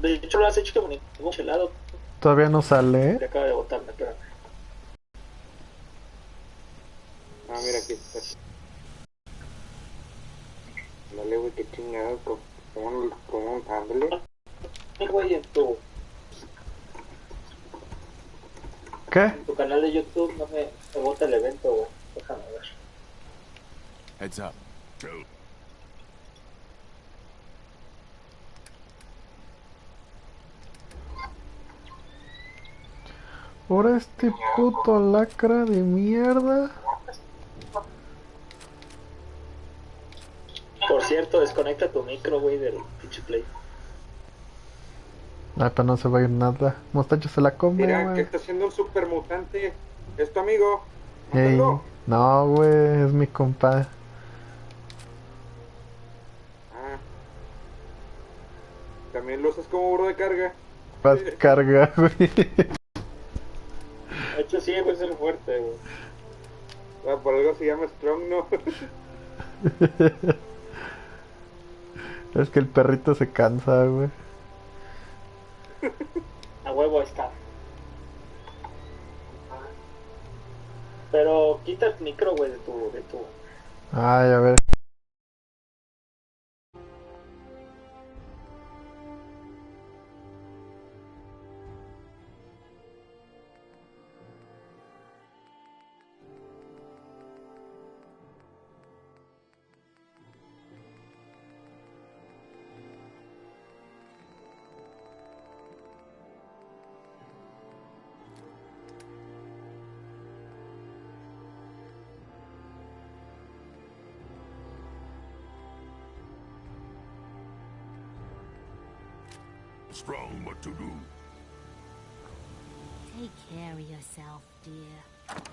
De hecho lo has hecho con ningún helado. Todavía no sale, Te acaba de botarme, espérame. Ah, mira, aquí está. Dale, güey, qué chingado, como un ándale. Güey, en ¿Qué? tu canal de YouTube no me bota el evento, güey. Déjame ver. Heads up. Ahora este puto lacra de mierda. Por cierto, desconecta tu micro, güey, del pinche play. Ay, pero no se va a ir nada. Mostacho se la come, Mira, ¿qué güey. está haciendo un super mutante? ¿Es tu amigo? Ey, Mátalo. no, güey, es mi compa. Ah, también lo usas como burro de carga. Vas carga, güey. De hecho, sí, güey, es el fuerte, güey. Ah, por algo se llama Strong, ¿no? Es que el perrito se cansa, güey. A huevo está. Pero quita el micro, güey, de tu. Ay, a ver. Strong what to do. Take care of yourself, dear.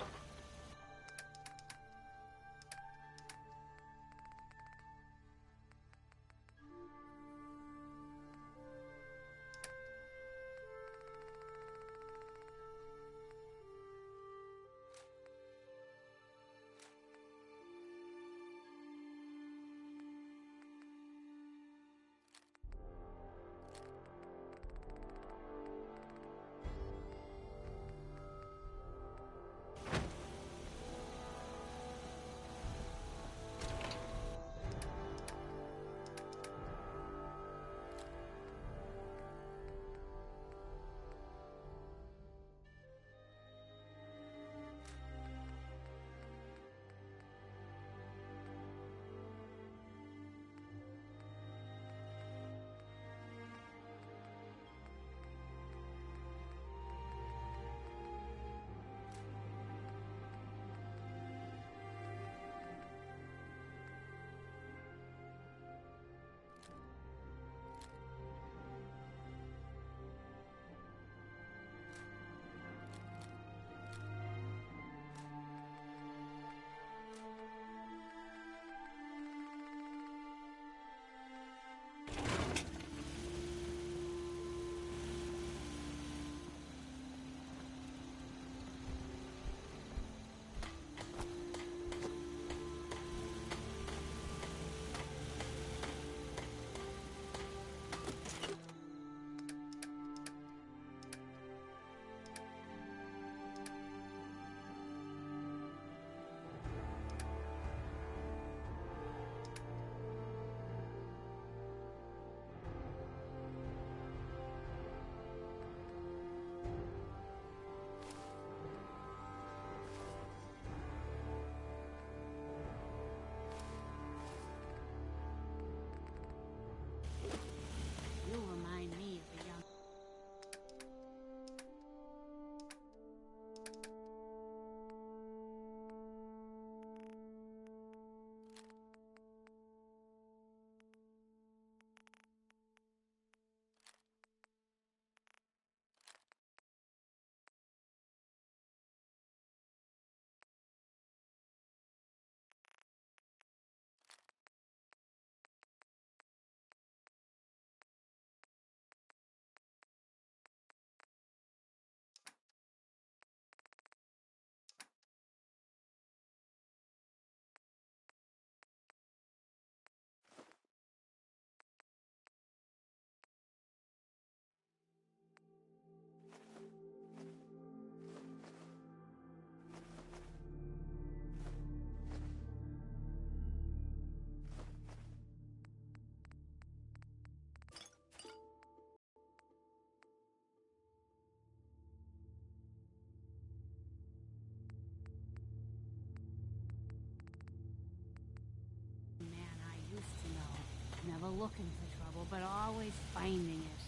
looking for trouble, but always finding it.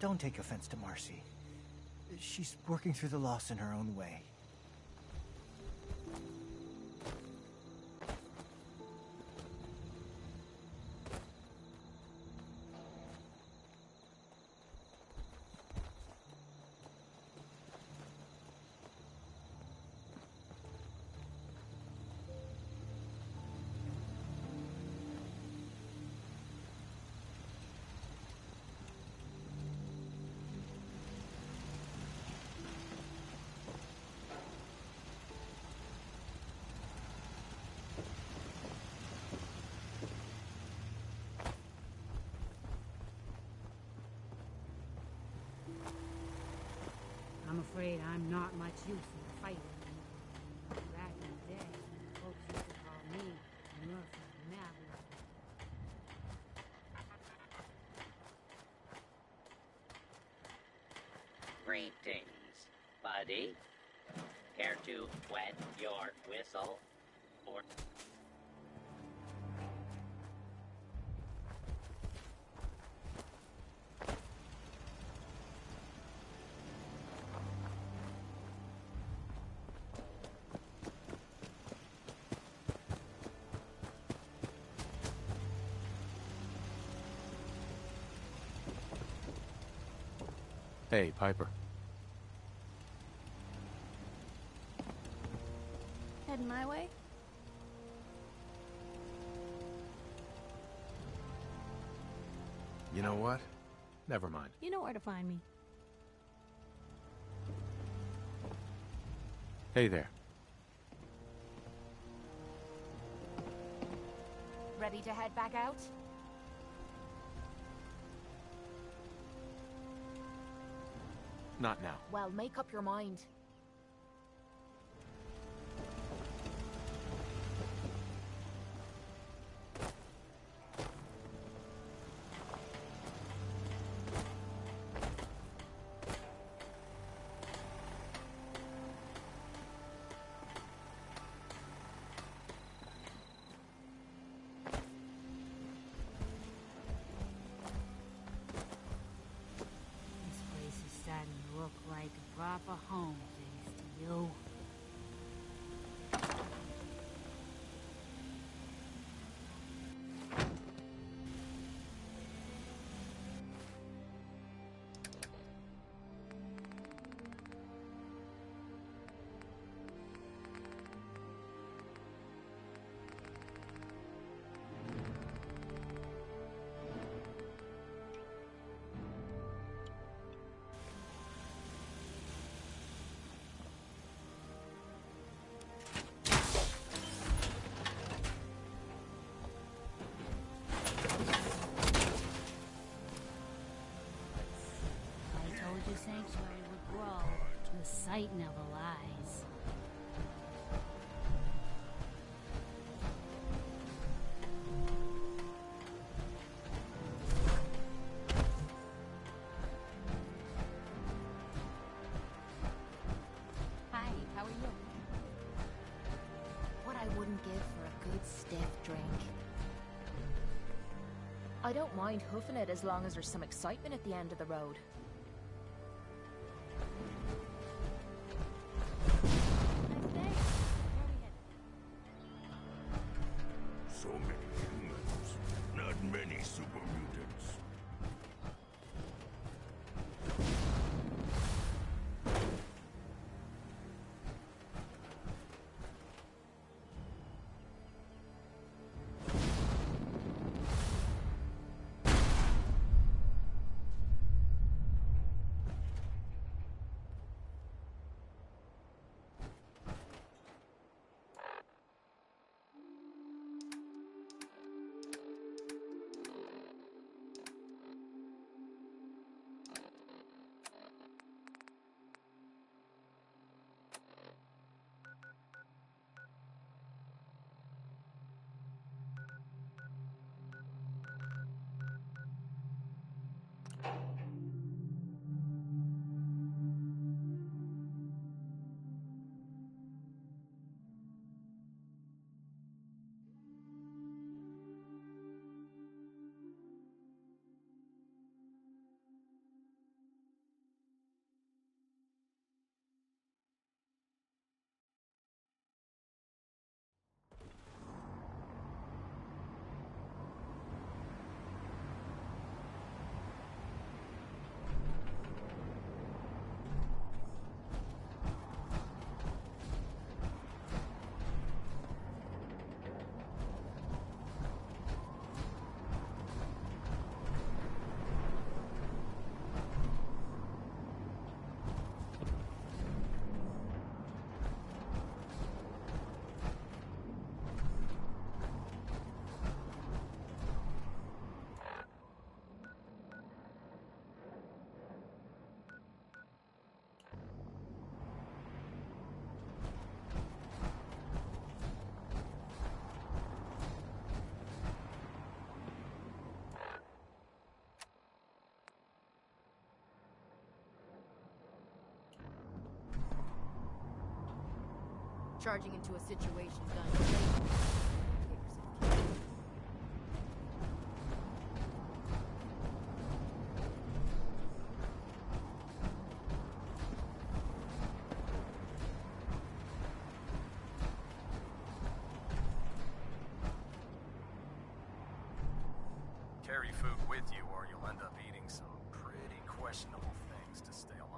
Don't take offense to Marcy. She's working through the loss in her own way. I'm afraid I'm not much use in the fight anymore. Back in the day, folks used to call me Nerf Maverick. Greetings, buddy. Care to wet your whistle? Or... Hey, Piper. Heading my way? You know what? Never mind. You know where to find me. Hey there. Ready to head back out? Not now. Well, make up your mind. Starting to look like a proper home, thanks to you. The sanctuary would grow. The sight never lies. Hi, how are you? I don't mind hoofing it as long as there's some excitement at the end of the road. Nice day. Where are we headed? So many humans, not many super mutants. Charging into a situation done. Get yourself killed. Carry food with you or you'll end up eating some pretty questionable things to stay alive.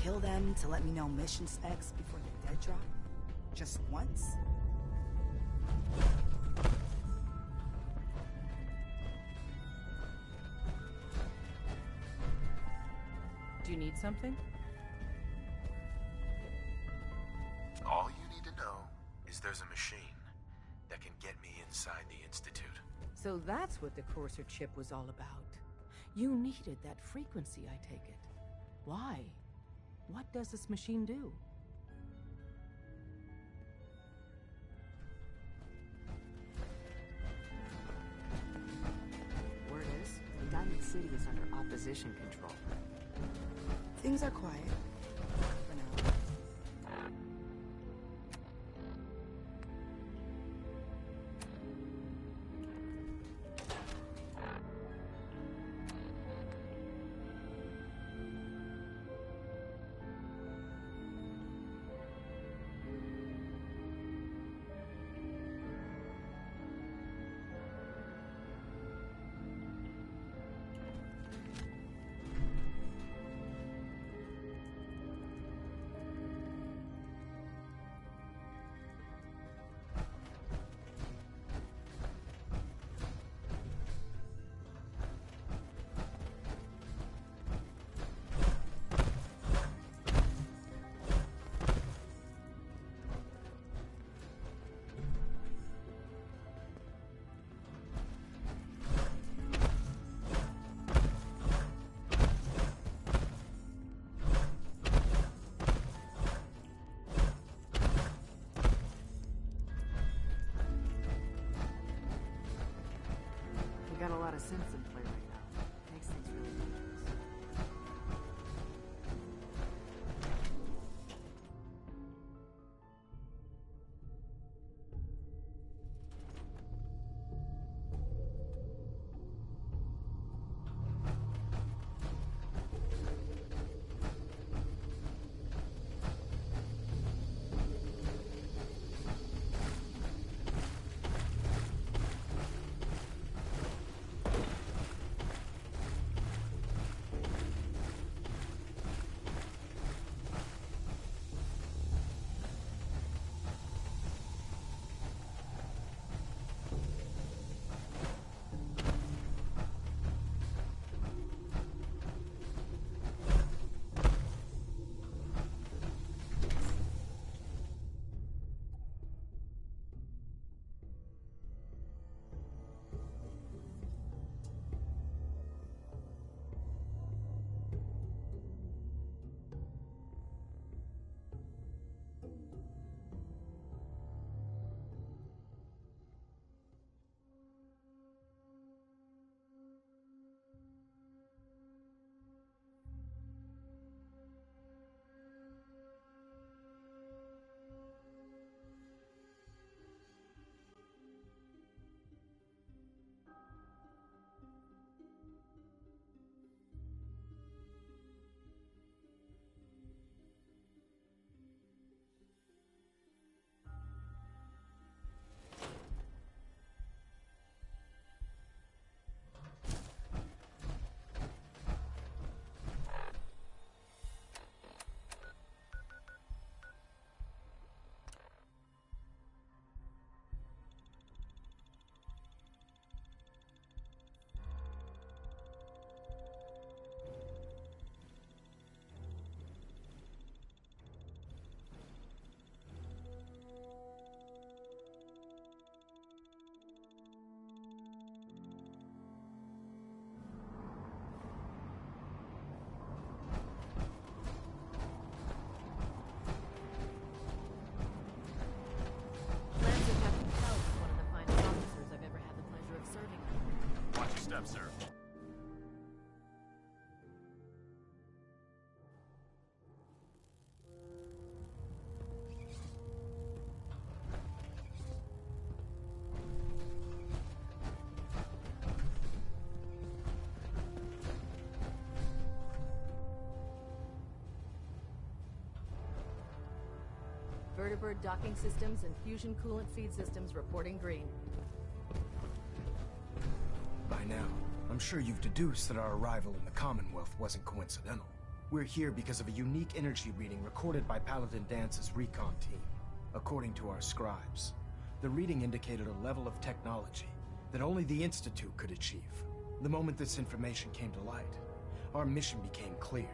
kill them to let me know mission specs before the dead drop? Just once? Do you need something? All you need to know is there's a machine that can get me inside the Institute. So that's what the Courser chip was all about. You needed that frequency, I take it. Why? What does this machine do? Word is, Diamond City is under opposition control. Things are quiet. For now. Got a lot of sense in play right now. Makes things really dangerous. Step, sir. Vertibird docking systems and fusion coolant feed systems reporting green. By now, I'm sure you've deduced that our arrival in the Commonwealth wasn't coincidental. We're here because of a unique energy reading recorded by Paladin Dance's recon team. According to our scribes, the reading indicated a level of technology that only the Institute could achieve. The moment this information came to light, our mission became clear.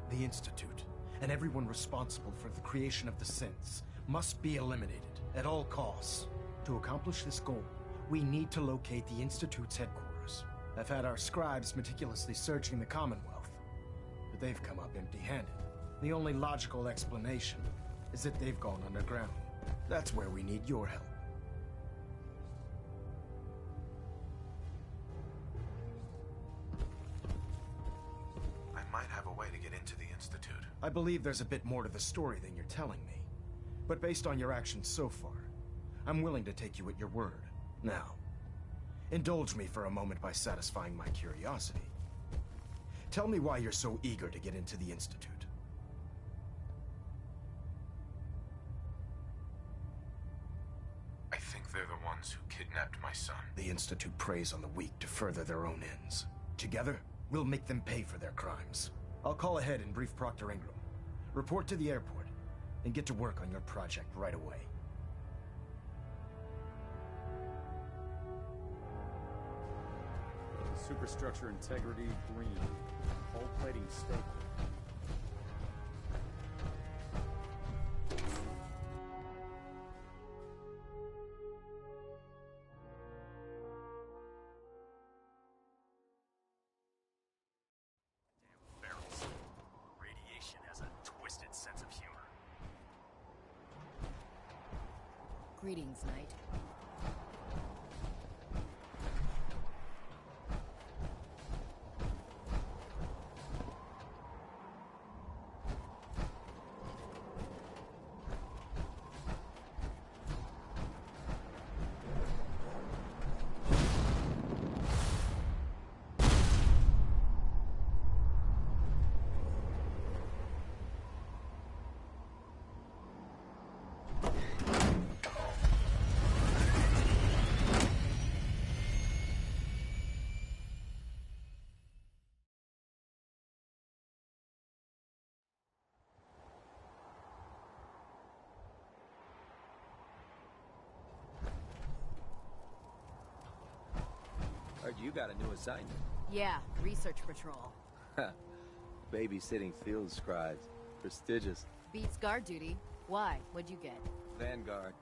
The Institute, and everyone responsible for the creation of the synths, must be eliminated at all costs. To accomplish this goal, we need to locate the Institute's headquarters. I've had our scribes meticulously searching the Commonwealth, but they've come up empty-handed. The only logical explanation is that they've gone underground. That's where we need your help. I might have a way to get into the Institute. I believe there's a bit more to the story than you're telling me. But based on your actions so far, I'm willing to take you at your word. Now, indulge me for a moment by satisfying my curiosity. Tell me why you're so eager to get into the Institute. I think they're the ones who kidnapped my son. The Institute preys on the weak to further their own ends. Together, we'll make them pay for their crimes. I'll call ahead and brief Proctor Ingram. Report to the airport, and get to work on your project right away. Superstructure integrity green. Hull plating stable. Damn barrels. Radiation has a twisted sense of humor. Greetings, Knight. Heard you got a new assignment. Yeah, research patrol. Babysitting field scribes. Prestigious. Beats guard duty. Why? What'd you get? Vanguard.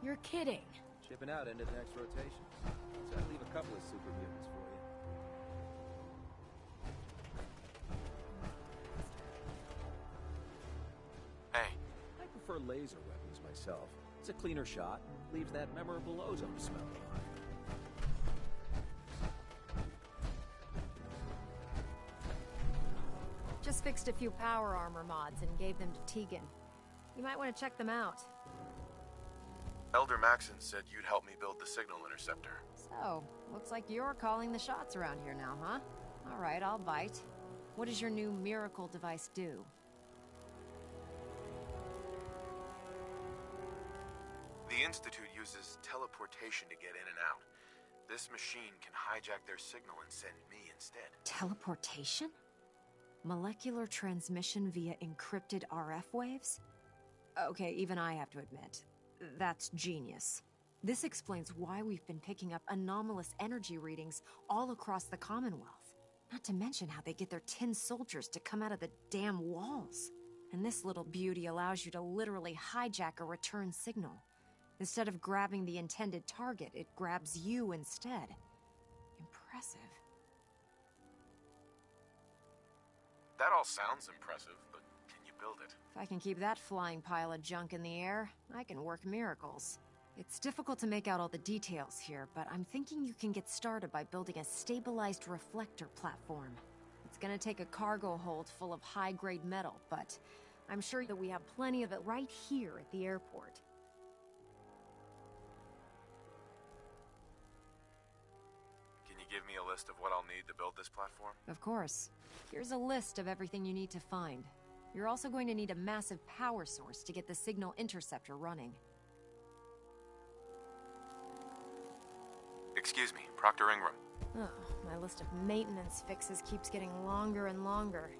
You're kidding. Shipping out into the next rotation. So I'd leave a couple of super mutants for you. Hey. I prefer laser weapons myself. It's a cleaner shot. Leaves that memorable ozone smell behind. Just fixed a few power armor mods and gave them to Tegan. You might want to check them out. Elder Maxon said you'd help me build the signal interceptor. So, looks like you're calling the shots around here now, huh? All right, I'll bite. What does your new miracle device do? The Institute uses teleportation to get in and out. This machine can hijack their signal and send me instead. Teleportation? Molecular transmission via encrypted RF waves? Okay, even I have to admit, that's genius. This explains why we've been picking up anomalous energy readings all across the Commonwealth. Not to mention how they get their tin soldiers to come out of the damn walls. And this little beauty allows you to literally hijack a return signal. Instead of grabbing the intended target, it grabs you instead. Impressive. That all sounds impressive, but can you build it? If I can keep that flying pile of junk in the air, I can work miracles. It's difficult to make out all the details here, but I'm thinking you can get started by building a stabilized reflector platform. It's gonna take a cargo hold full of high-grade metal, but I'm sure that we have plenty of it right here at the airport. Can you give me a list of what I'll need to build this platform? Of course. Here's a list of everything you need to find. You're also going to need a massive power source to get the signal interceptor running. Excuse me, Proctor Ingram. Oh, my list of maintenance fixes keeps getting longer and longer.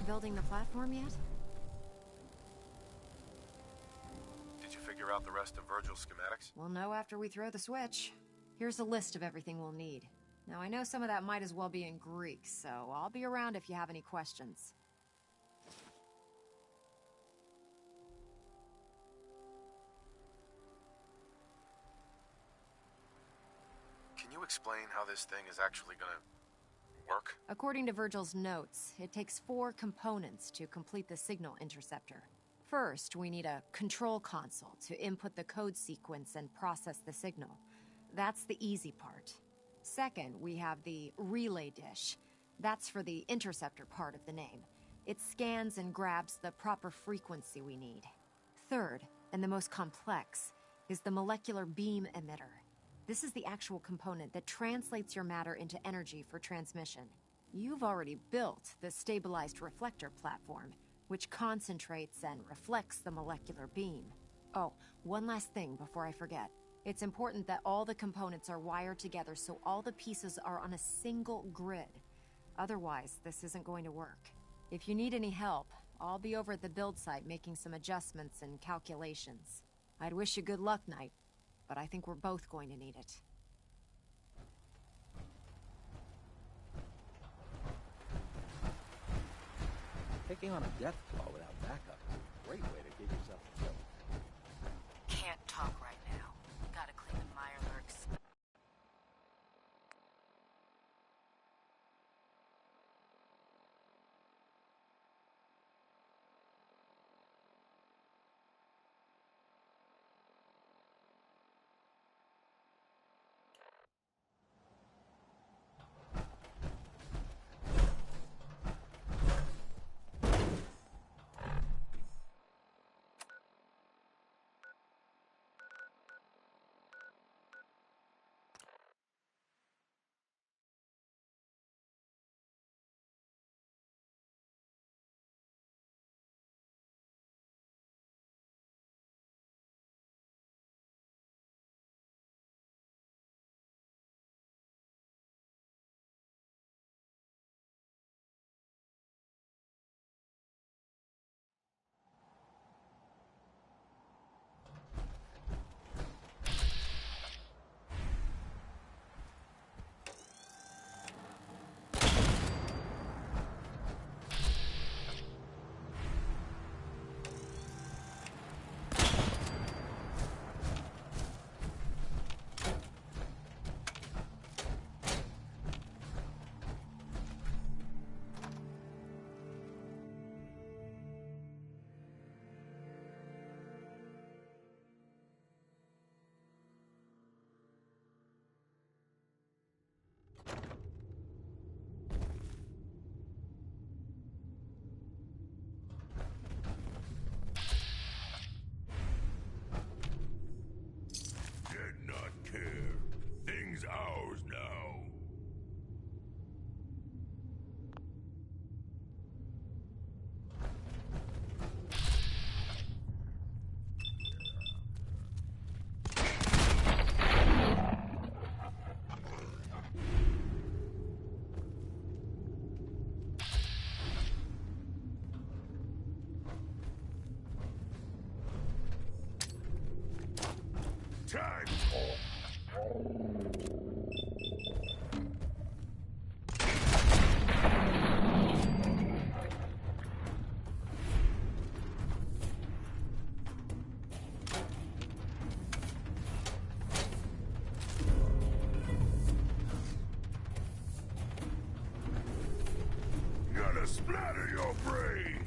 Building the platform yet? Did you figure out the rest of Virgil's schematics? We'll know after we throw the switch. Here's a list of everything we'll need. Now, I know some of that might as well be in Greek, so I'll be around if you have any questions. Can you explain how this thing is actually gonna work? According to Virgil's notes, it takes 4 components to complete the signal interceptor. First, we need a control console to input the code sequence and process the signal. That's the easy part. Second, we have the relay dish. That's for the interceptor part of the name. It scans and grabs the proper frequency we need. Third, and the most complex, is the molecular beam emitter. This is the actual component that translates your matter into energy for transmission. You've already built the stabilized reflector platform, which concentrates and reflects the molecular beam. Oh, one last thing before I forget. It's important that all the components are wired together so all the pieces are on a single grid. Otherwise, this isn't going to work. If you need any help, I'll be over at the build site making some adjustments and calculations. I'd wish you good luck, Knight, but I think we're both going to need it. Taking on a death claw without backup is a great way to give yourself a kill. Can't talk right now. Gotta clean the Mirelurks. Did not care. Thing's ours now. Time. Gonna splatter your brain.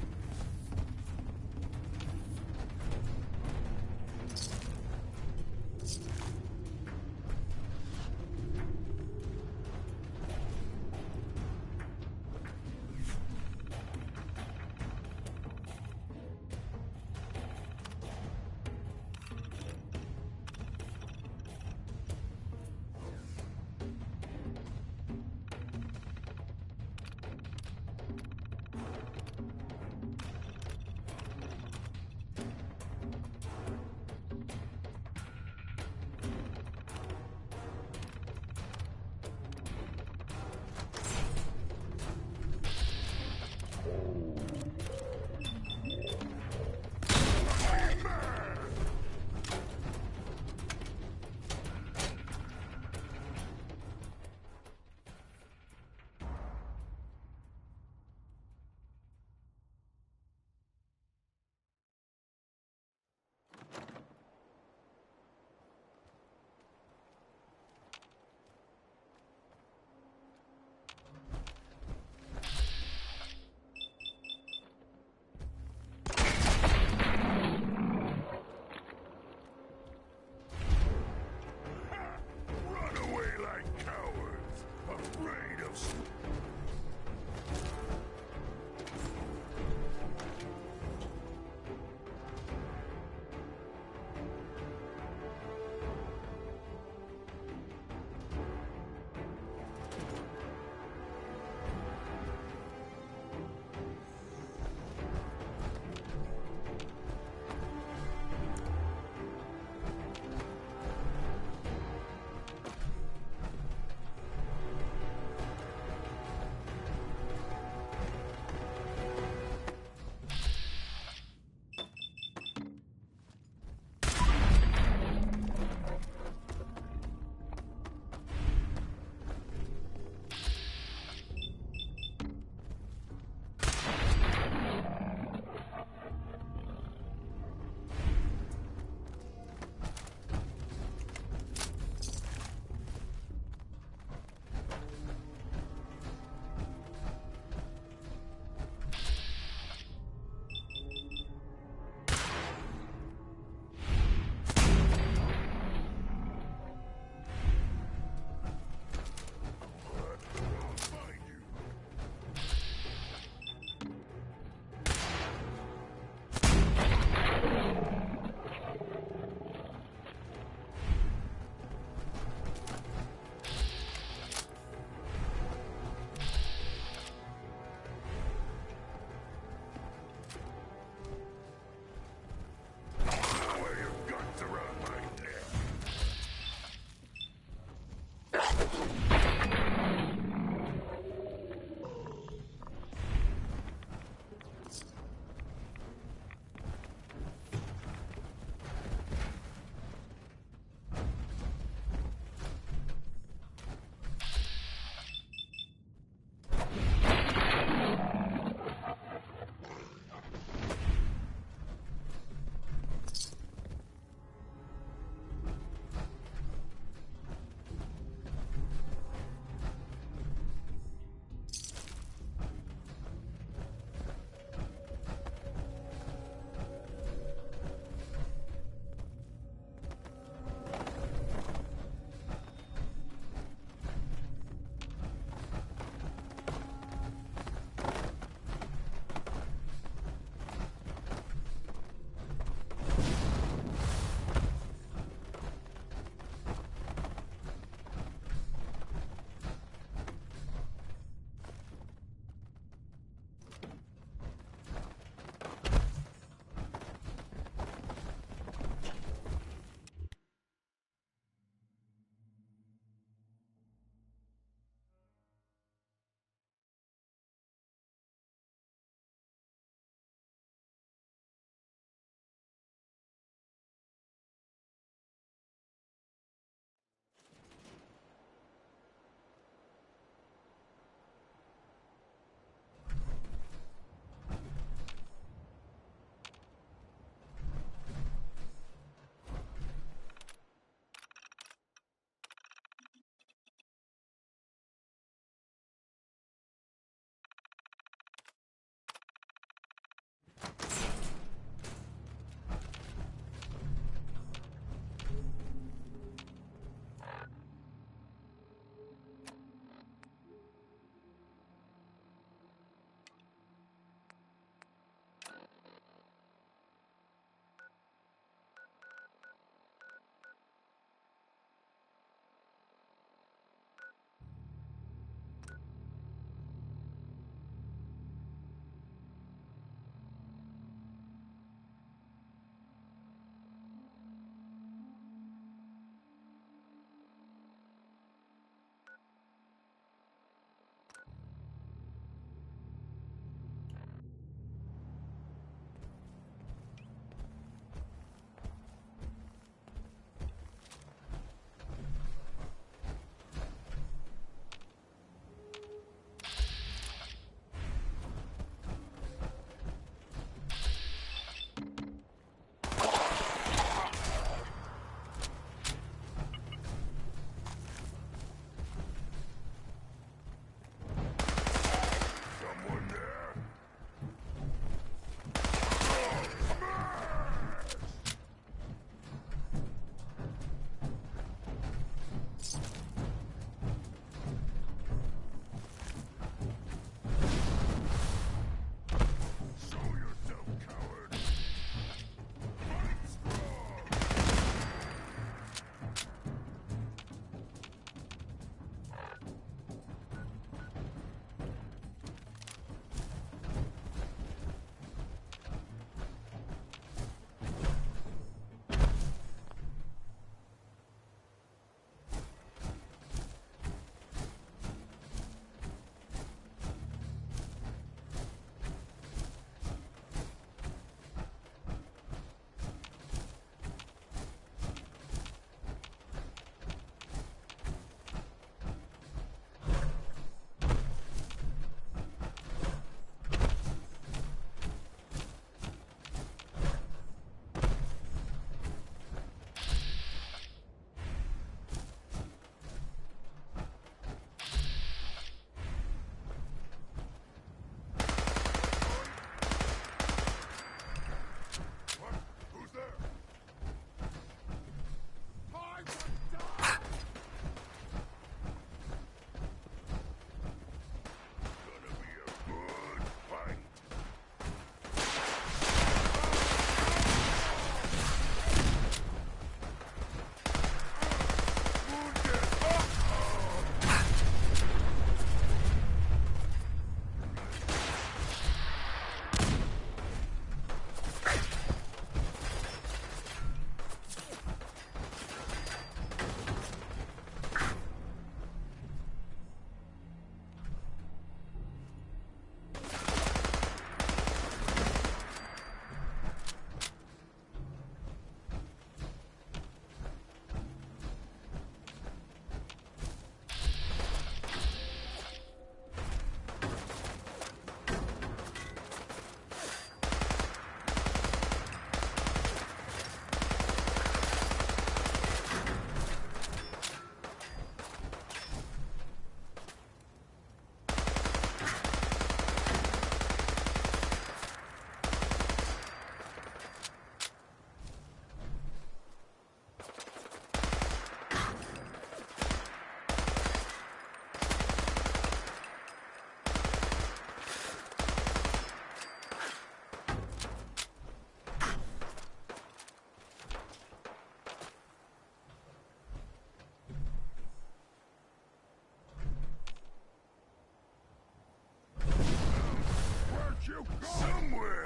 Somewhere!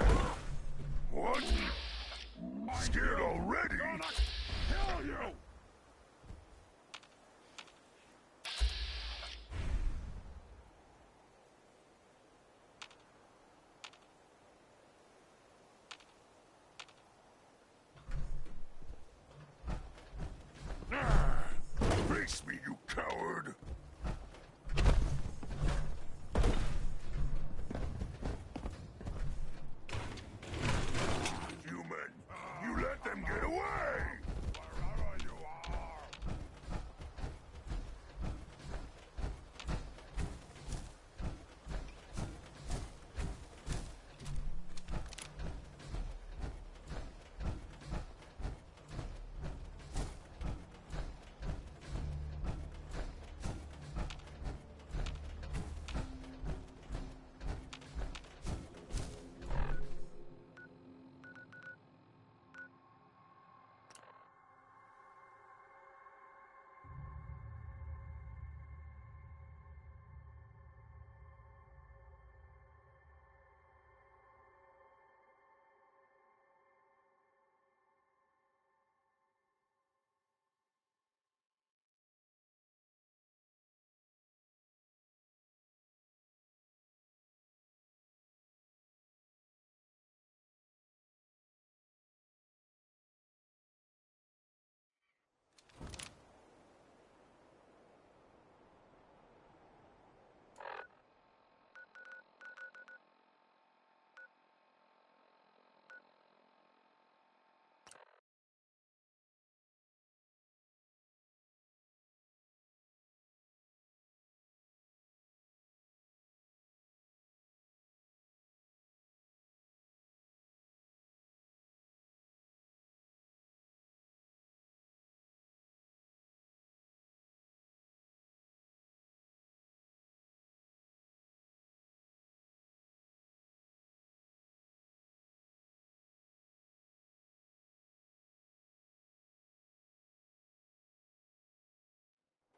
What? Scared already? Kill you! Face me, you coward! Human, you let them get away! Wherever you are!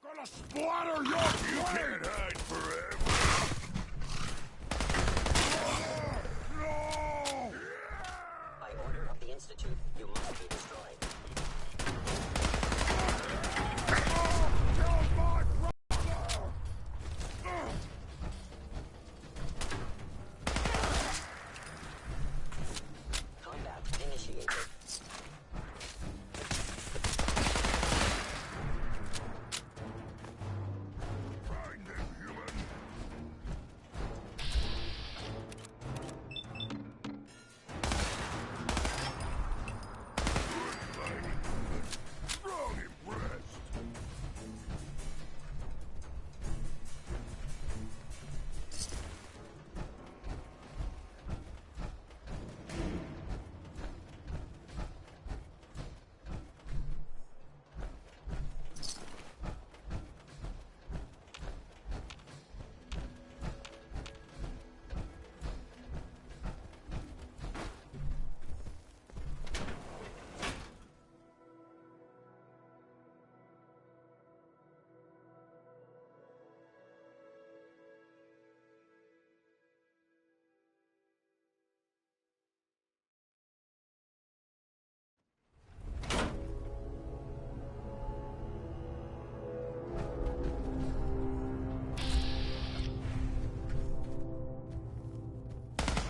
Gonna splatter your You can't hide forever! No! By order of the Institute, you must be destroyed. Kill my brother! Combat initiated. Find them, human! Good fighting, human. Strong impressed!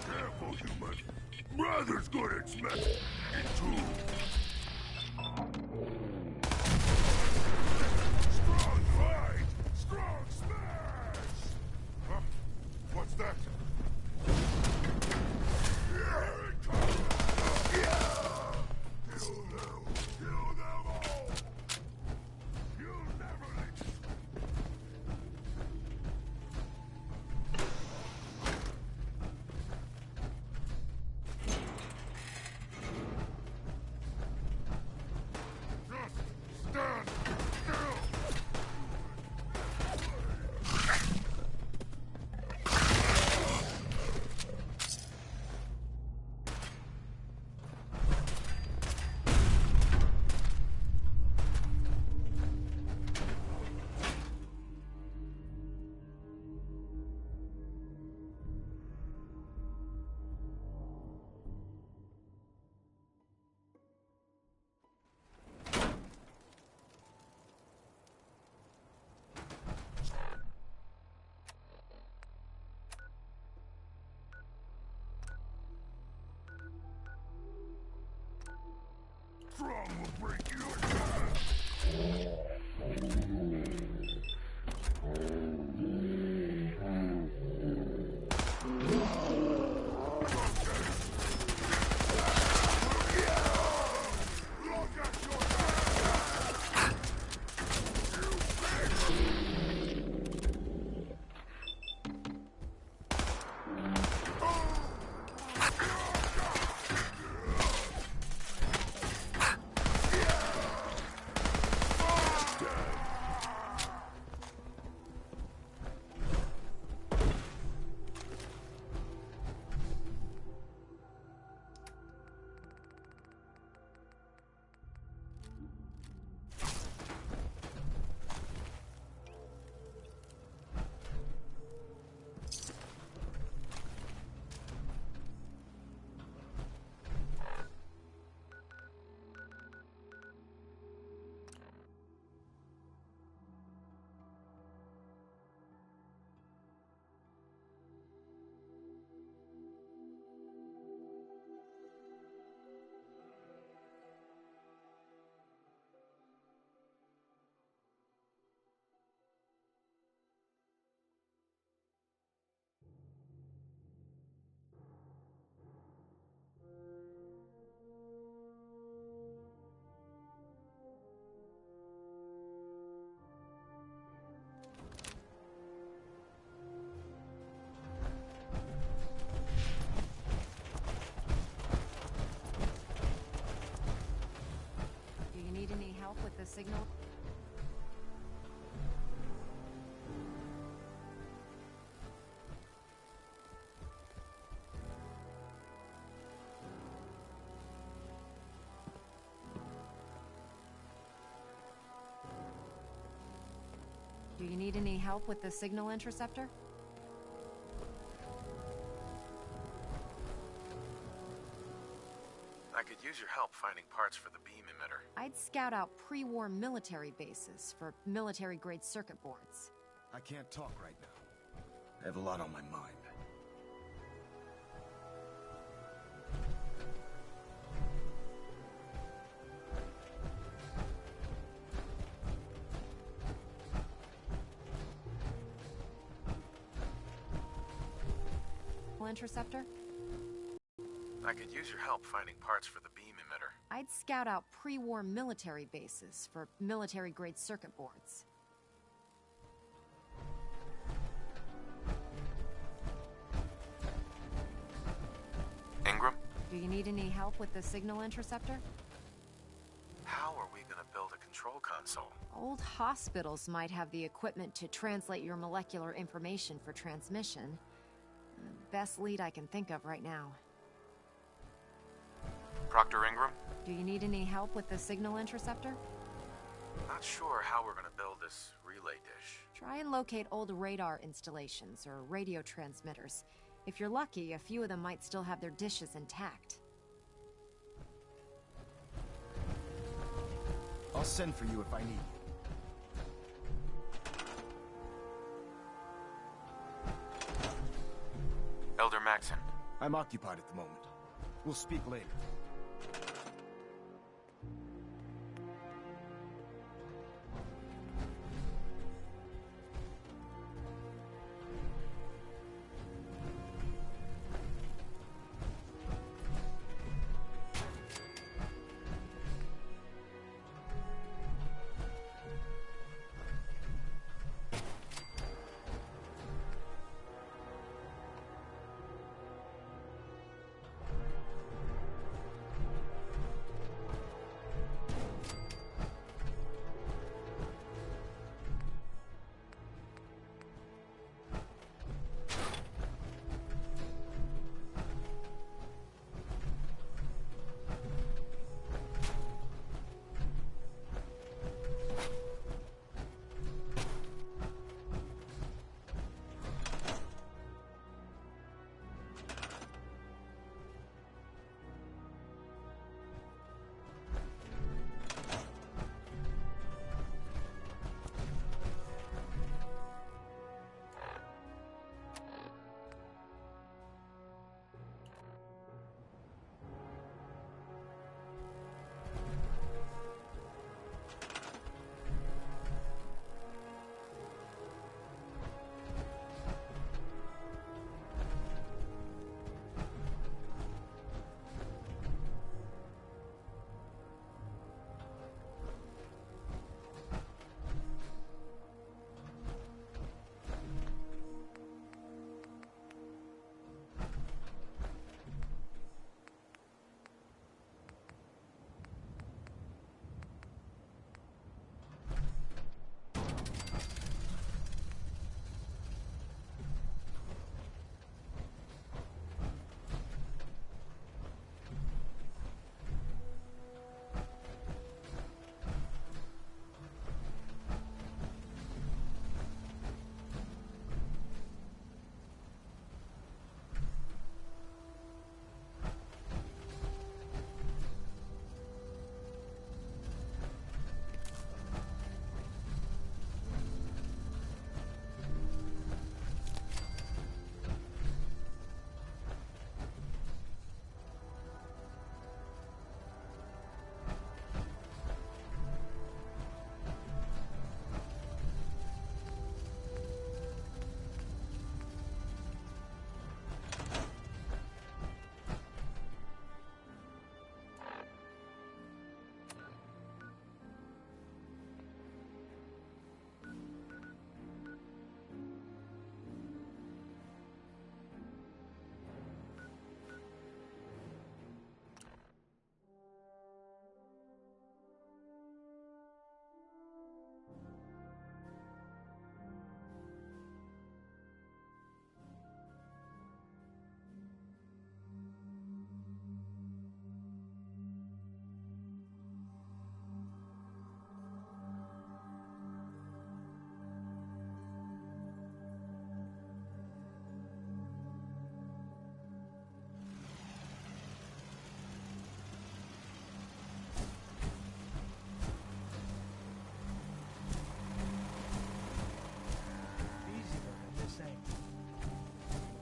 Careful, human. Brother's good at smashing into. Strong fight! Strong smash! Huh? What's that? Here it comes! Kill them! Kill them all! You'll never let strong will break your with the signal? Do you need any help with the signal interceptor? I could use your help finding parts for the beam emitter. I'd scout out pre-war military bases for military-grade circuit boards. I can't talk right now. I have a lot on my mind. Interceptor? I could use your help finding parts for the beam emitter. I'd scout out pre-war military bases for military-grade circuit boards. Ingram? Do you need any help with the signal interceptor? How are we gonna build a control console? Old hospitals might have the equipment to translate your molecular information for transmission. Best lead I can think of right now. Proctor Ingram? Do you need any help with the signal interceptor? Not sure how we're gonna build this relay dish. Try and locate old radar installations or radio transmitters. If you're lucky, a few of them might still have their dishes intact. I'll send for you if I need you. Elder Maxon. I'm occupied at the moment. We'll speak later.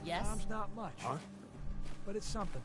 Yes? Time's not much. Huh? But it's something.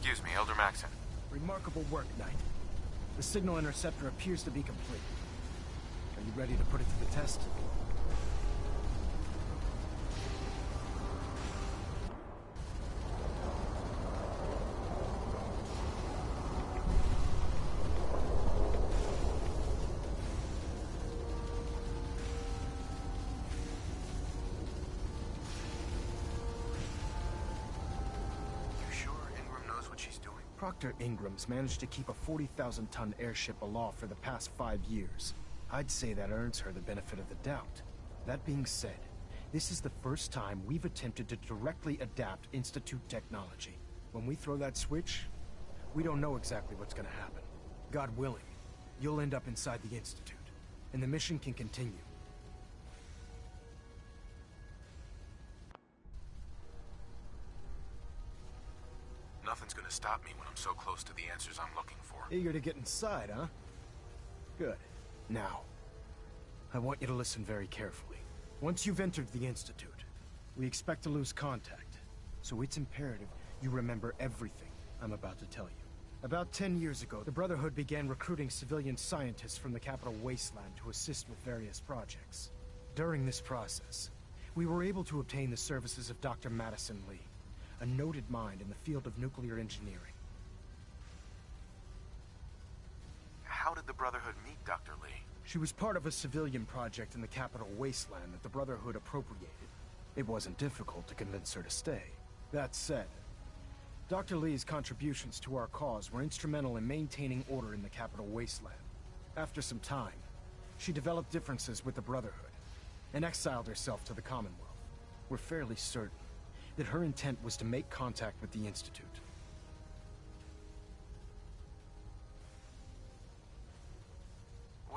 Excuse me, Elder Maxon. Remarkable work, Knight. The signal interceptor appears to be complete. Are you ready to put it to the test? Dr. Ingram's managed to keep a 40,000-ton airship aloft for the past 5 years. I'd say that earns her the benefit of the doubt. That being said, this is the first time we've attempted to directly adapt Institute technology. When we throw that switch, we don't know exactly what's gonna happen. God willing, you'll end up inside the Institute, and the mission can continue. Nothing's gonna stop me when I'm so close to the answers I'm looking for. Eager to get inside, huh? Good. Now, I want you to listen very carefully. Once you've entered the Institute, we expect to lose contact. So it's imperative you remember everything I'm about to tell you. About 10 years ago, the Brotherhood began recruiting civilian scientists from the capital wasteland to assist with various projects. During this process, we were able to obtain the services of Dr. Madison Lee, a noted mind in the field of nuclear engineering. How did the Brotherhood meet Dr. Lee? She was part of a civilian project in the capital wasteland that the Brotherhood appropriated. It wasn't difficult to convince her to stay. That said, Dr. Lee's contributions to our cause were instrumental in maintaining order in the capital wasteland. After some time, she developed differences with the Brotherhood and exiled herself to the Commonwealth. We're fairly certain that her intent was to make contact with the Institute.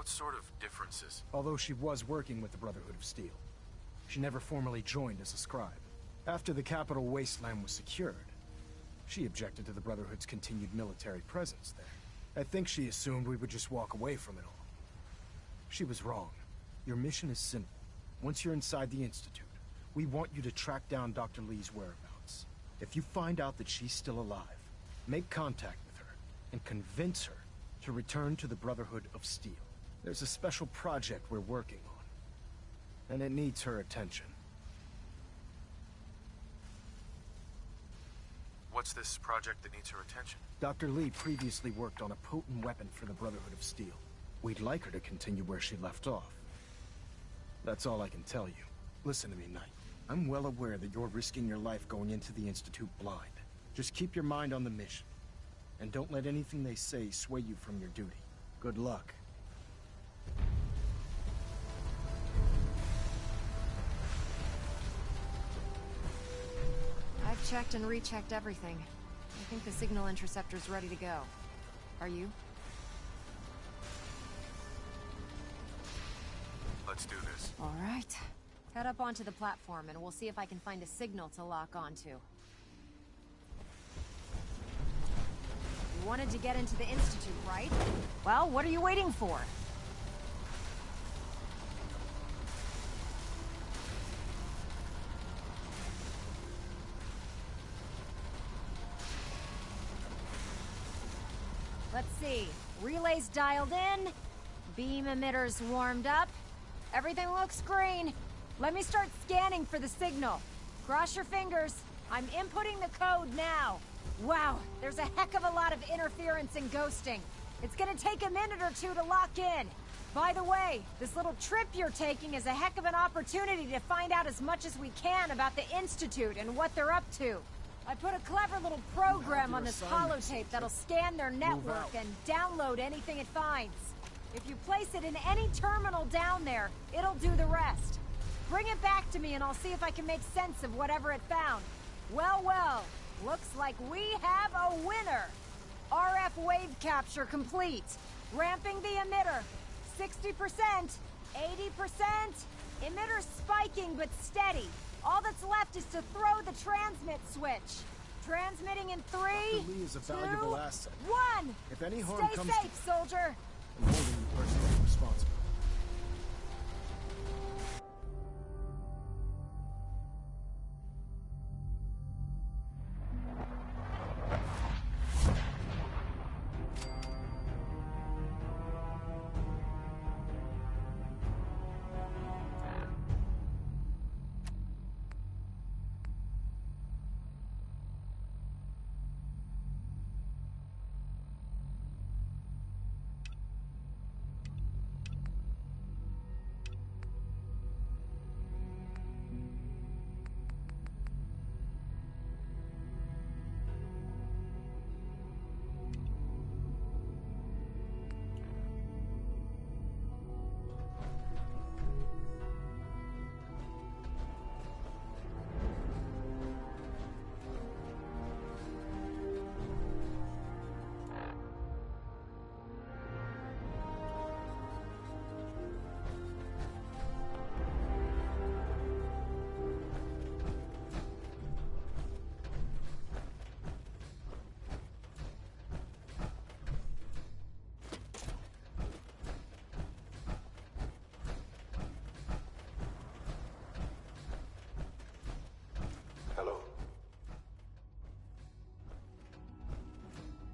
What sort of differences? Although she was working with the Brotherhood of Steel, she never formally joined as a scribe. After the capital wasteland was secured, she objected to the Brotherhood's continued military presence there. I think she assumed we would just walk away from it all. She was wrong. Your mission is simple. Once you're inside the Institute, we want you to track down Dr. Lee's whereabouts. If you find out that she's still alive, make contact with her and convince her to return to the Brotherhood of Steel. There's a special project we're working on, and it needs her attention. What's this project that needs her attention? Dr. Lee previously worked on a potent weapon for the Brotherhood of Steel. We'd like her to continue where she left off. That's all I can tell you. Listen to me, Knight. I'm well aware that you're risking your life going into the Institute blind. Just keep your mind on the mission, and don't let anything they say sway you from your duty. Good luck. I've checked and rechecked everything. I think the signal interceptor's ready to go. Are you? Let's do this. All right. Head up onto the platform and we'll see if I can find a signal to lock onto. You wanted to get into the Institute, right? Well, what are you waiting for? Let's see. Relays dialed in. Beam emitters warmed up. Everything looks green. Let me start scanning for the signal. Cross your fingers. I'm inputting the code now. Wow, there's a heck of a lot of interference and ghosting. It's gonna take a minute or two to lock in. By the way, this little trip you're taking is a heck of an opportunity to find out as much as we can about the Institute and what they're up to. I put a clever little program on this holotape that'll scan their network and download anything it finds. If you place it in any terminal down there, it'll do the rest. Bring it back to me and I'll see if I can make sense of whatever it found. Well, well, looks like we have a winner. RF wave capture complete. Ramping the emitter. 60%, 80%. Emitter spiking but steady. All that's left is to throw the transmit switch. Transmitting in 3, Dr. Lee is a valuable asset. 1. If any harm Stay comes safe, soldier. I'm holding you personally responsible.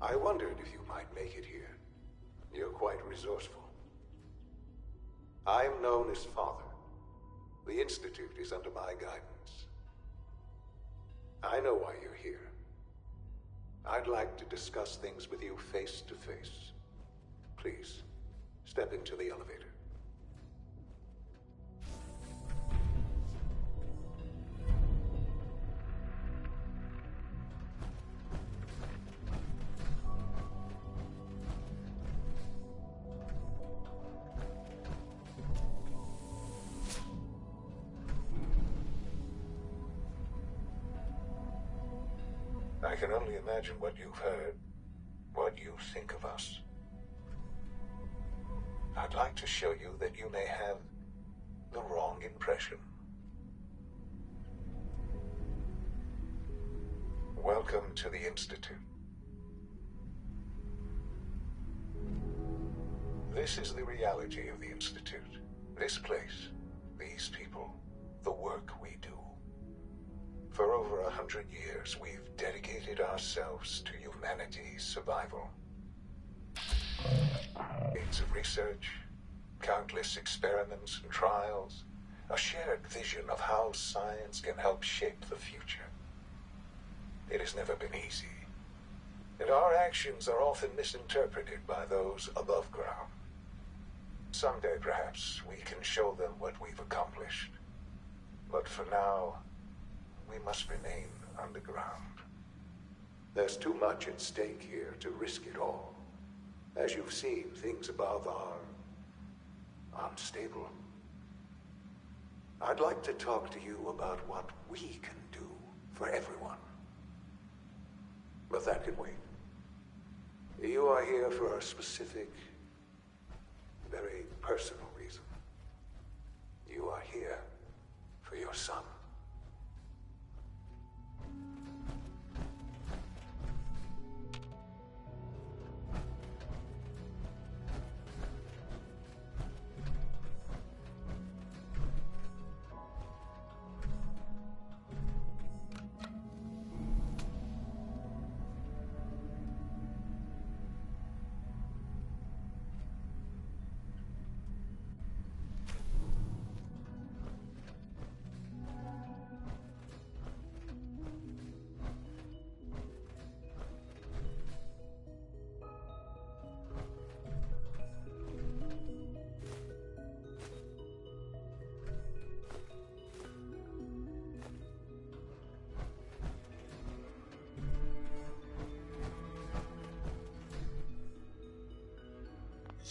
I wondered if you might make it here. You're quite resourceful. I'm known as Father. The Institute is under my guidance. I know why you're here. I'd like to discuss things with you face to face. Please, step into the elevator. I can only imagine what you've heard, what you think of us. I'd like to show you that you may have the wrong impression. Welcome to the Institute. This is the reality of the Institute. This place, these people, the work we do. For over 100 years, we've dedicated ourselves to humanity's survival. It's research, countless experiments and trials, a shared vision of how science can help shape the future. It has never been easy, and our actions are often misinterpreted by those above ground. Someday, perhaps, we can show them what we've accomplished. But for now, we must remain underground. There's too much at stake here to risk it all. As you've seen, things above are unstable. I'd like to talk to you about what we can do for everyone. But that can wait. You are here for a specific, very personal reason. You are here for your son.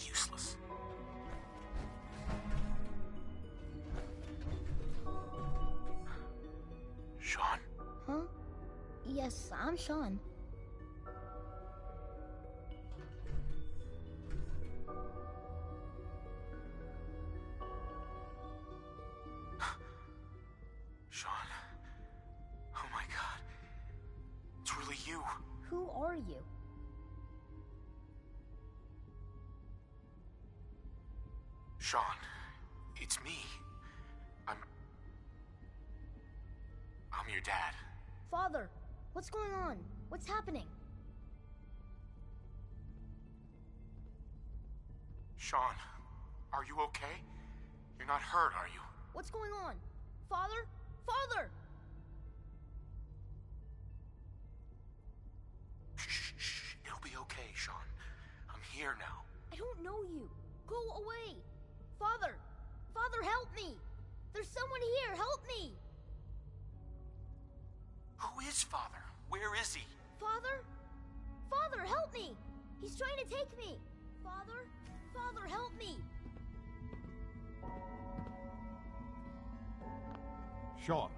Useless. Sean? Huh? Yes, I'm Sean. Sean. Oh my god. It's really you. Who are you? Sean, it's me. I'm your dad. Father, what's going on? What's happening? Sean, are you okay? You're not hurt, are you? What's going on? Father? Father! Shh. It'll be okay, Sean. I'm here now. I don't know you. Go away. Father! Father, help me! There's someone here, help me! Who is Father? Where is he? Father? Father, help me! He's trying to take me! Father? Father, help me! Sean.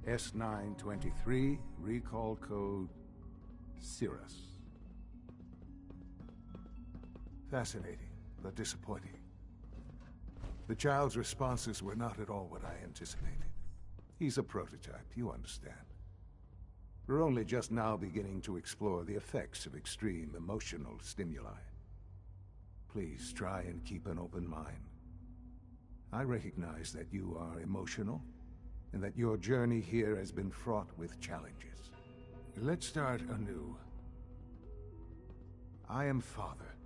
S923, recall code Cirrus. Fascinating, but disappointing. The child's responses were not at all what I anticipated. He's a prototype, you understand. We're only just now beginning to explore the effects of extreme emotional stimuli. Please try and keep an open mind. I recognize that you are emotional, and that your journey here has been fraught with challenges. Let's start anew. I am Father.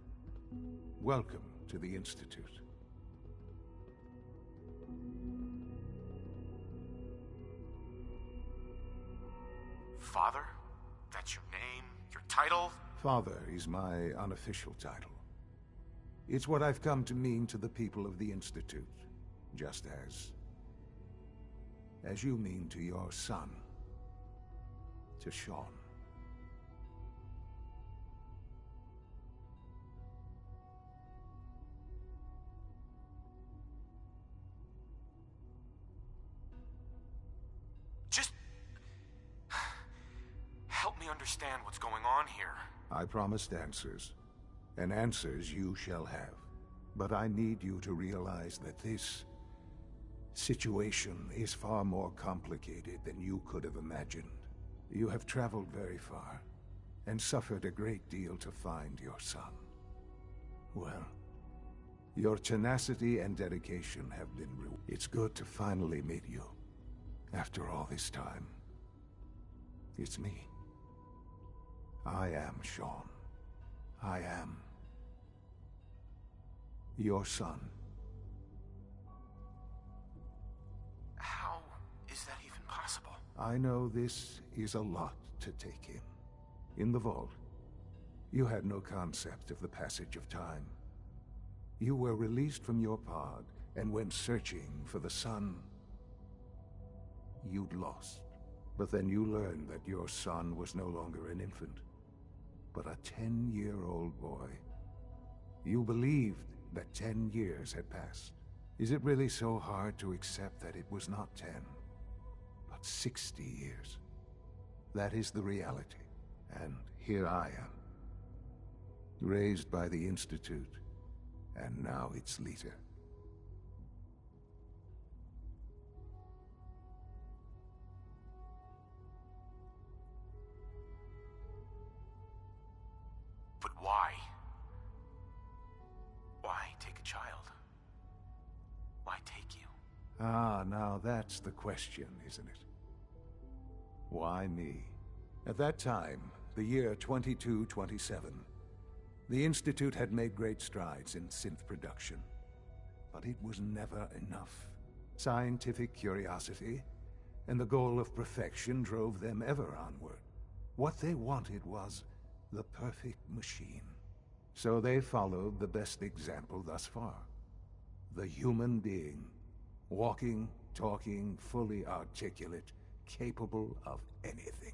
Welcome to the Institute. Father? That's your name? Your title? Father is my unofficial title. It's what I've come to mean to the people of the Institute, just as you mean to your son, to Sean. understand what's going on here. I promised answers, and answers you shall have. But I need you to realize that this situation is far more complicated than you could have imagined. You have traveled very far, and suffered a great deal to find your son. Well, your tenacity and dedication have been rewarded. It's good to finally meet you. After all this time, it's me. I am Sean. I am your son. How is that even possible? I know this is a lot to take in. In the vault, you had no concept of the passage of time. You were released from your pod and went searching for the son you'd lost. But then you learned that your son was no longer an infant, but a 10-year-old boy. You believed that 10 years had passed. Is it really so hard to accept that it was not 10, but 60 years? That is the reality. And here I am, raised by the Institute, and now its leader. But why? Why take a child? Why take you? Ah, now that's the question, isn't it? Why me? At that time, the year 2227, the Institute had made great strides in synth production. But it was never enough. Scientific curiosity and the goal of perfection drove them ever onward. What they wanted was the perfect machine. So they followed the best example thus far. The human being. Walking, talking, fully articulate, capable of anything.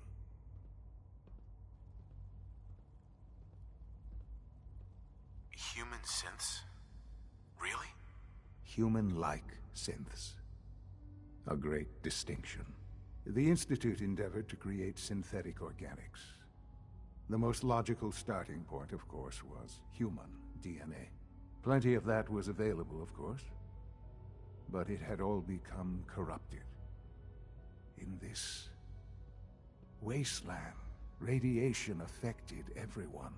Human synths? Really? Human-like synths. A great distinction. The Institute endeavored to create synthetic organics. The most logical starting point, of course, was human DNA. Plenty of that was available, of course. But it had all become corrupted. In this wasteland, radiation affected everyone.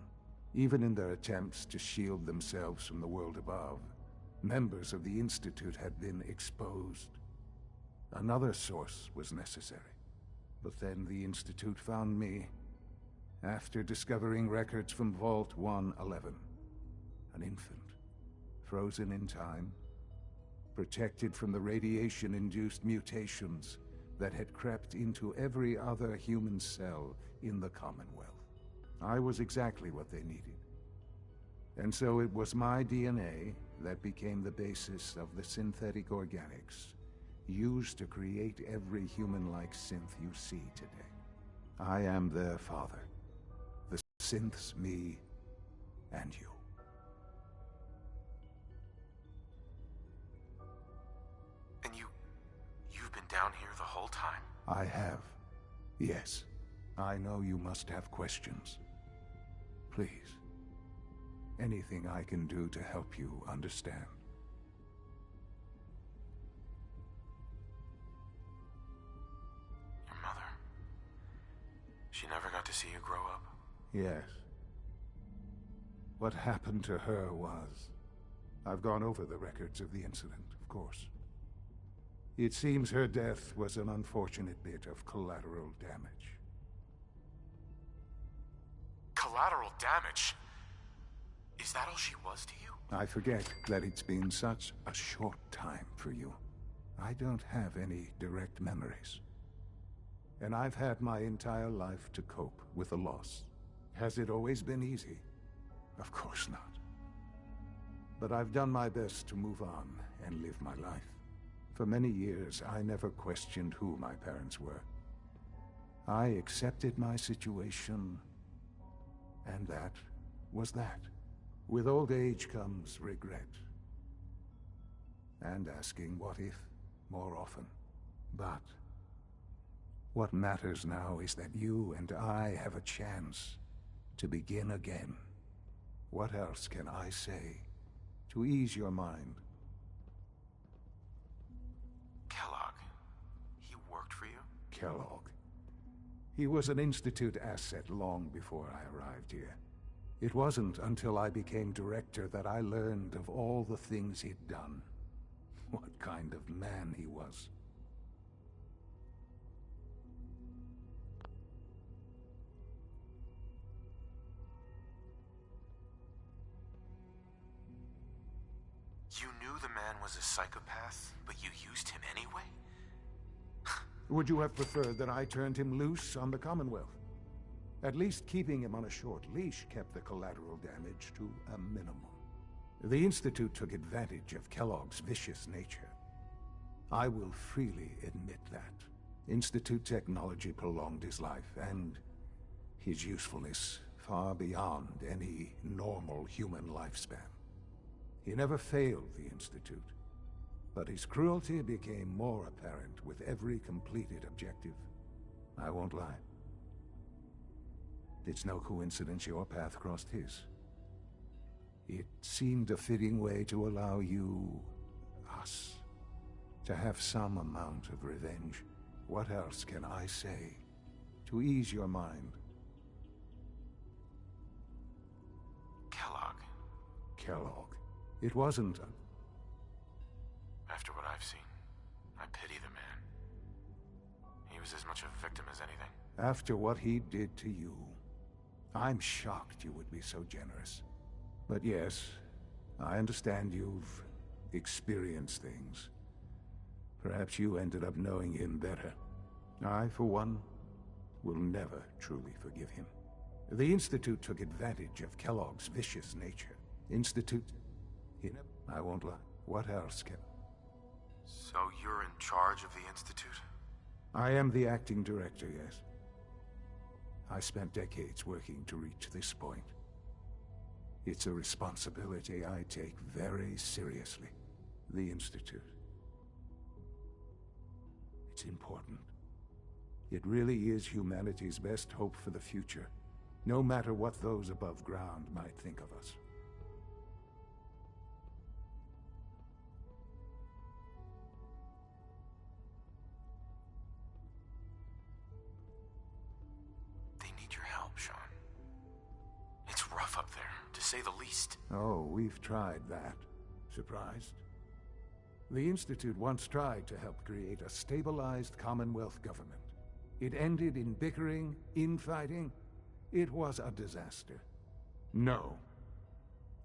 Even in their attempts to shield themselves from the world above, members of the Institute had been exposed. Another source was necessary. But then the Institute found me after discovering records from Vault 111. An infant, frozen in time, protected from the radiation-induced mutations that had crept into every other human cell in the Commonwealth. I was exactly what they needed. And so it was my DNA that became the basis of the synthetic organics used to create every human-like synth you see today. I am their father. The synths, me, and you. And you've been down here the whole time? I have. Yes. I know you must have questions. Please. Anything I can do to help you understand. Your mother. She never got to see you grow up? Yes. What happened to her was... I've gone over the records of the incident, of course. It seems her death was an unfortunate bit of collateral damage. Collateral damage? Is that all she was to you? I forget that it's been such a short time for you. I don't have any direct memories. And I've had my entire life to cope with the loss. Has it always been easy? Of course not. But I've done my best to move on and live my life. For many years, I never questioned who my parents were. I accepted my situation, and that was that. With old age comes regret. And asking what if more often. But What matters now is that you and I have a chance to begin again. What else can I say to ease your mind? Kellogg, he worked for you? Kellogg. He was an Institute asset long before I arrived here. It wasn't until I became director that I learned of all the things he'd done. What kind of man he was. You knew the man was a psychopath, but you used him anyway? Would you have preferred that I turned him loose on the Commonwealth? At least keeping him on a short leash kept the collateral damage to a minimum. The Institute took advantage of Kellogg's vicious nature. I will freely admit that. Institute technology prolonged his life, and his usefulness far beyond any normal human lifespan. He never failed the Institute, but his cruelty became more apparent with every completed objective. I won't lie. It's no coincidence your path crossed his. It seemed a fitting way to allow you, us, to have some amount of revenge. What else can I say to ease your mind? Kellogg. Kellogg. It wasn't a... After what I've seen, I pity the man. He was as much a victim as anything. After what he did to you, I'm shocked you would be so generous. But yes, I understand you've experienced things. Perhaps you ended up knowing him better. I, for one, will never truly forgive him. The Institute took advantage of Kellogg's vicious nature. Institute... I won't lie. What else can... So you're in charge of the Institute? I am the acting director, yes. I spent decades working to reach this point. It's a responsibility I take very seriously. The Institute. It's important. It really is humanity's best hope for the future, no matter what those above ground might think of us. They need your help, Sean. It's rough up there, to say the least. Oh, we've tried that. Surprised? The Institute once tried to help create a stabilized Commonwealth government. It ended in bickering, infighting. It was a disaster. No.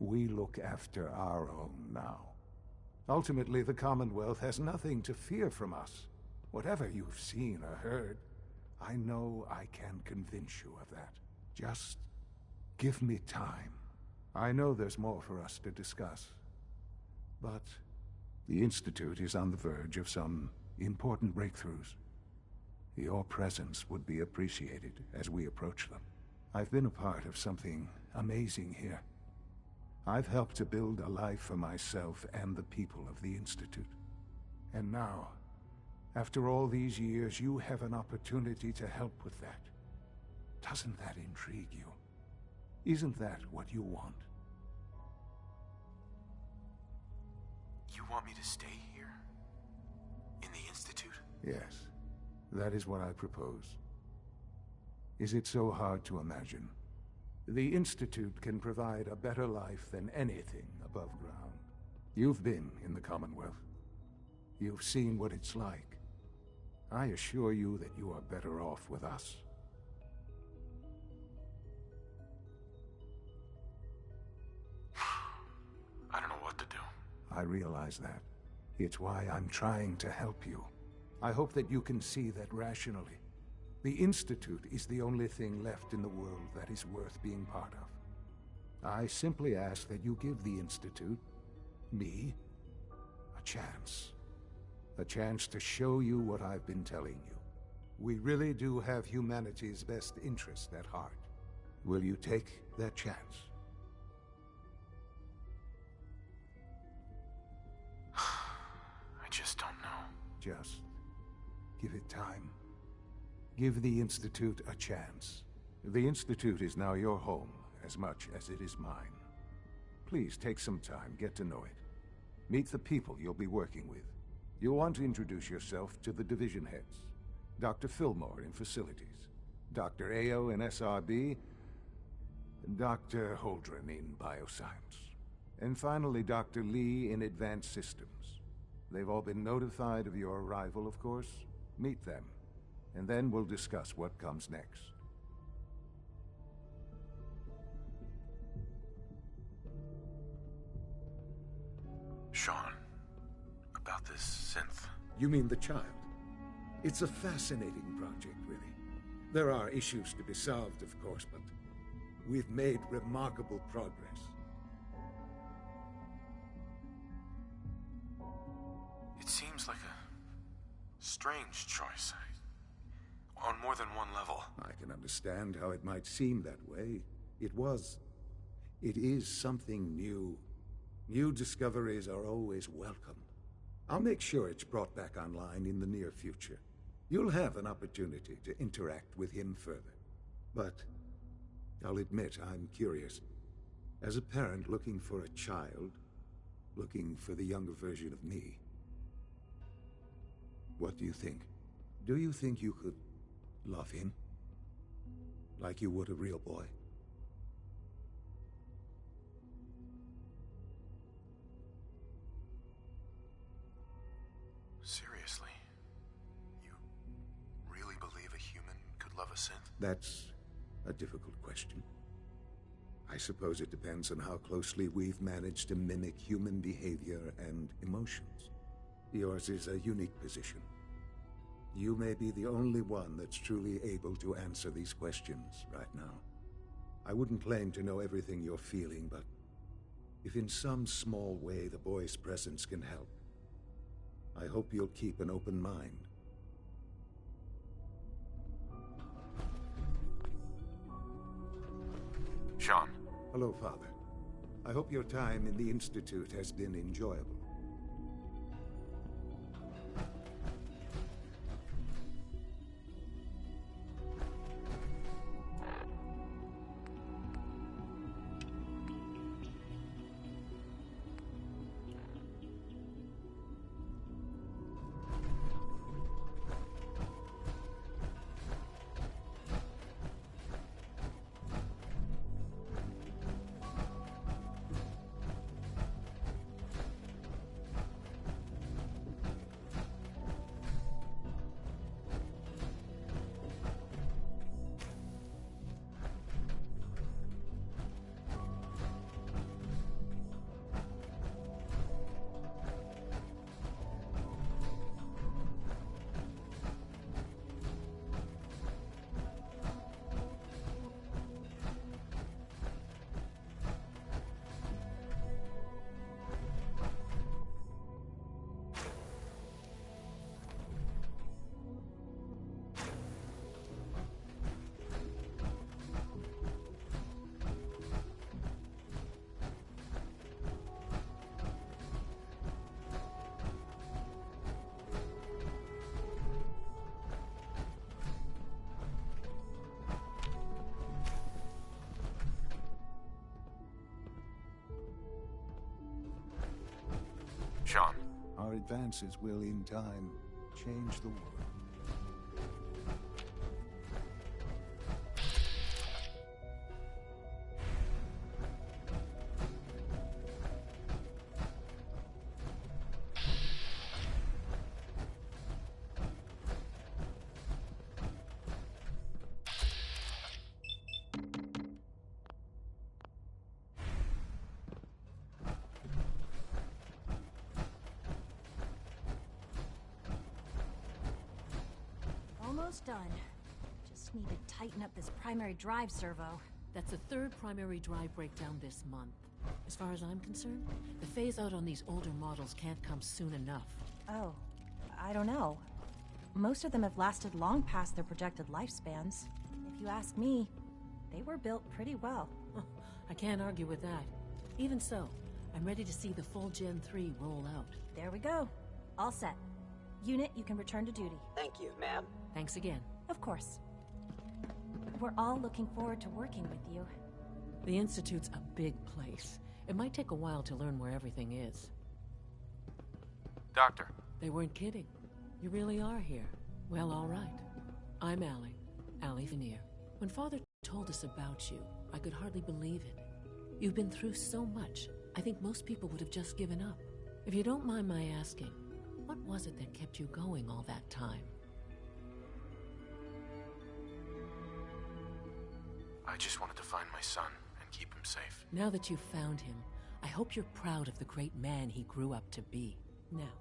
We look after our own now. Ultimately, the Commonwealth has nothing to fear from us. Whatever you've seen or heard, I know I can convince you of that. Just give me time. I know there's more for us to discuss. But the Institute is on the verge of some important breakthroughs. Your presence would be appreciated as we approach them. I've been a part of something amazing here. I've helped to build a life for myself and the people of the Institute. And now, after all these years, you have an opportunity to help with that. Doesn't that intrigue you? Isn't that what you want? You want me to stay here? In the Institute? Yes, that is what I propose. Is it so hard to imagine? The Institute can provide a better life than anything above ground. You've been in the Commonwealth. You've seen what it's like. I assure you that you are better off with us. I don't know what to do. I realize that. It's why I'm trying to help you. I hope that you can see that rationally. The Institute is the only thing left in the world that is worth being part of. I simply ask that you give the Institute, me, a chance. A chance to show you what I've been telling you. We really do have humanity's best interest at heart. Will you take that chance? I just don't know. Just give it time. Give the Institute a chance. The Institute is now your home, as much as it is mine. Please take some time, get to know it. Meet the people you'll be working with. You'll want to introduce yourself to the division heads. Dr. Fillmore in Facilities, Dr. Ayo in SRB, Dr. Holdren in Bioscience, and finally Dr. Lee in Advanced Systems. They've all been notified of your arrival, of course. Meet them, and then we'll discuss what comes next. Sean, about this synth. You mean the child? It's a fascinating project, really. There are issues to be solved, of course, but we've made remarkable progress. It seems like a strange choice. On more than one level. I can understand how it might seem that way. It is something new. New discoveries are always welcome. I'll make sure it's brought back online in the near future. You'll have an opportunity to interact with him further. But I'll admit I'm curious. As a parent looking for a child, looking for the younger version of me, what do you think? Do you think you could love him? Like you would a real boy? Seriously? You really believe a human could love a synth? That's a difficult question. I suppose it depends on how closely we've managed to mimic human behavior and emotions. Yours is a unique position. You may be the only one that's truly able to answer these questions right now. I wouldn't claim to know everything you're feeling, but if in some small way the boy's presence can help, I hope you'll keep an open mind. Sean. Hello, Father. I hope your time in the Institute has been enjoyable. Sean. Our advances will, in time, change the world. Almost done. Just need to tighten up this primary drive servo. That's the third primary drive breakdown this month. As far as I'm concerned, the phase-out on these older models can't come soon enough. Oh, I don't know. Most of them have lasted long past their projected lifespans. If you ask me, they were built pretty well. I can't argue with that. Even so, I'm ready to see the full Gen 3 roll out. There we go. All set. Unit, you can return to duty. Thank you, ma'am. Thanks again. Of course. We're all looking forward to working with you. The Institute's a big place. It might take a while to learn where everything is. Doctor. They weren't kidding. You really are here. Well, all right. I'm Allie Veneer. When Father told us about you, I could hardly believe it. You've been through so much, I think most people would have just given up. If you don't mind my asking, what was it that kept you going all that time? I just wanted to find my son and keep him safe. Now that you've found him, I hope you're proud of the great man he grew up to be. Now,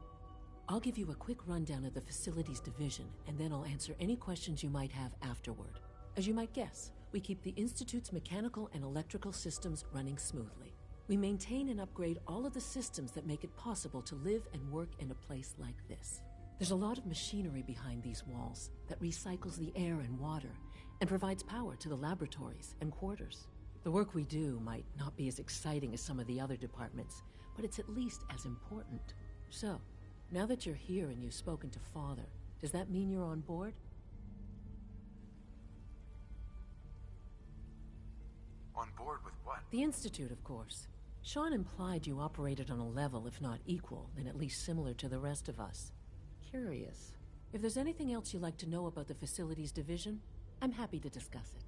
I'll give you a quick rundown of the Facilities Division, and then I'll answer any questions you might have afterward. As you might guess, we keep the Institute's mechanical and electrical systems running smoothly. We maintain and upgrade all of the systems that make it possible to live and work in a place like this. There's a lot of machinery behind these walls that recycles the air and water and provides power to the laboratories and quarters. The work we do might not be as exciting as some of the other departments, but it's at least as important. So, now that you're here and you've spoken to Father, does that mean you're on board? On board with what? The Institute, of course. Sean implied you operated on a level, if not equal, then at least similar to the rest of us. Curious. If there's anything else you'd like to know about the Facilities Division, I'm happy to discuss it.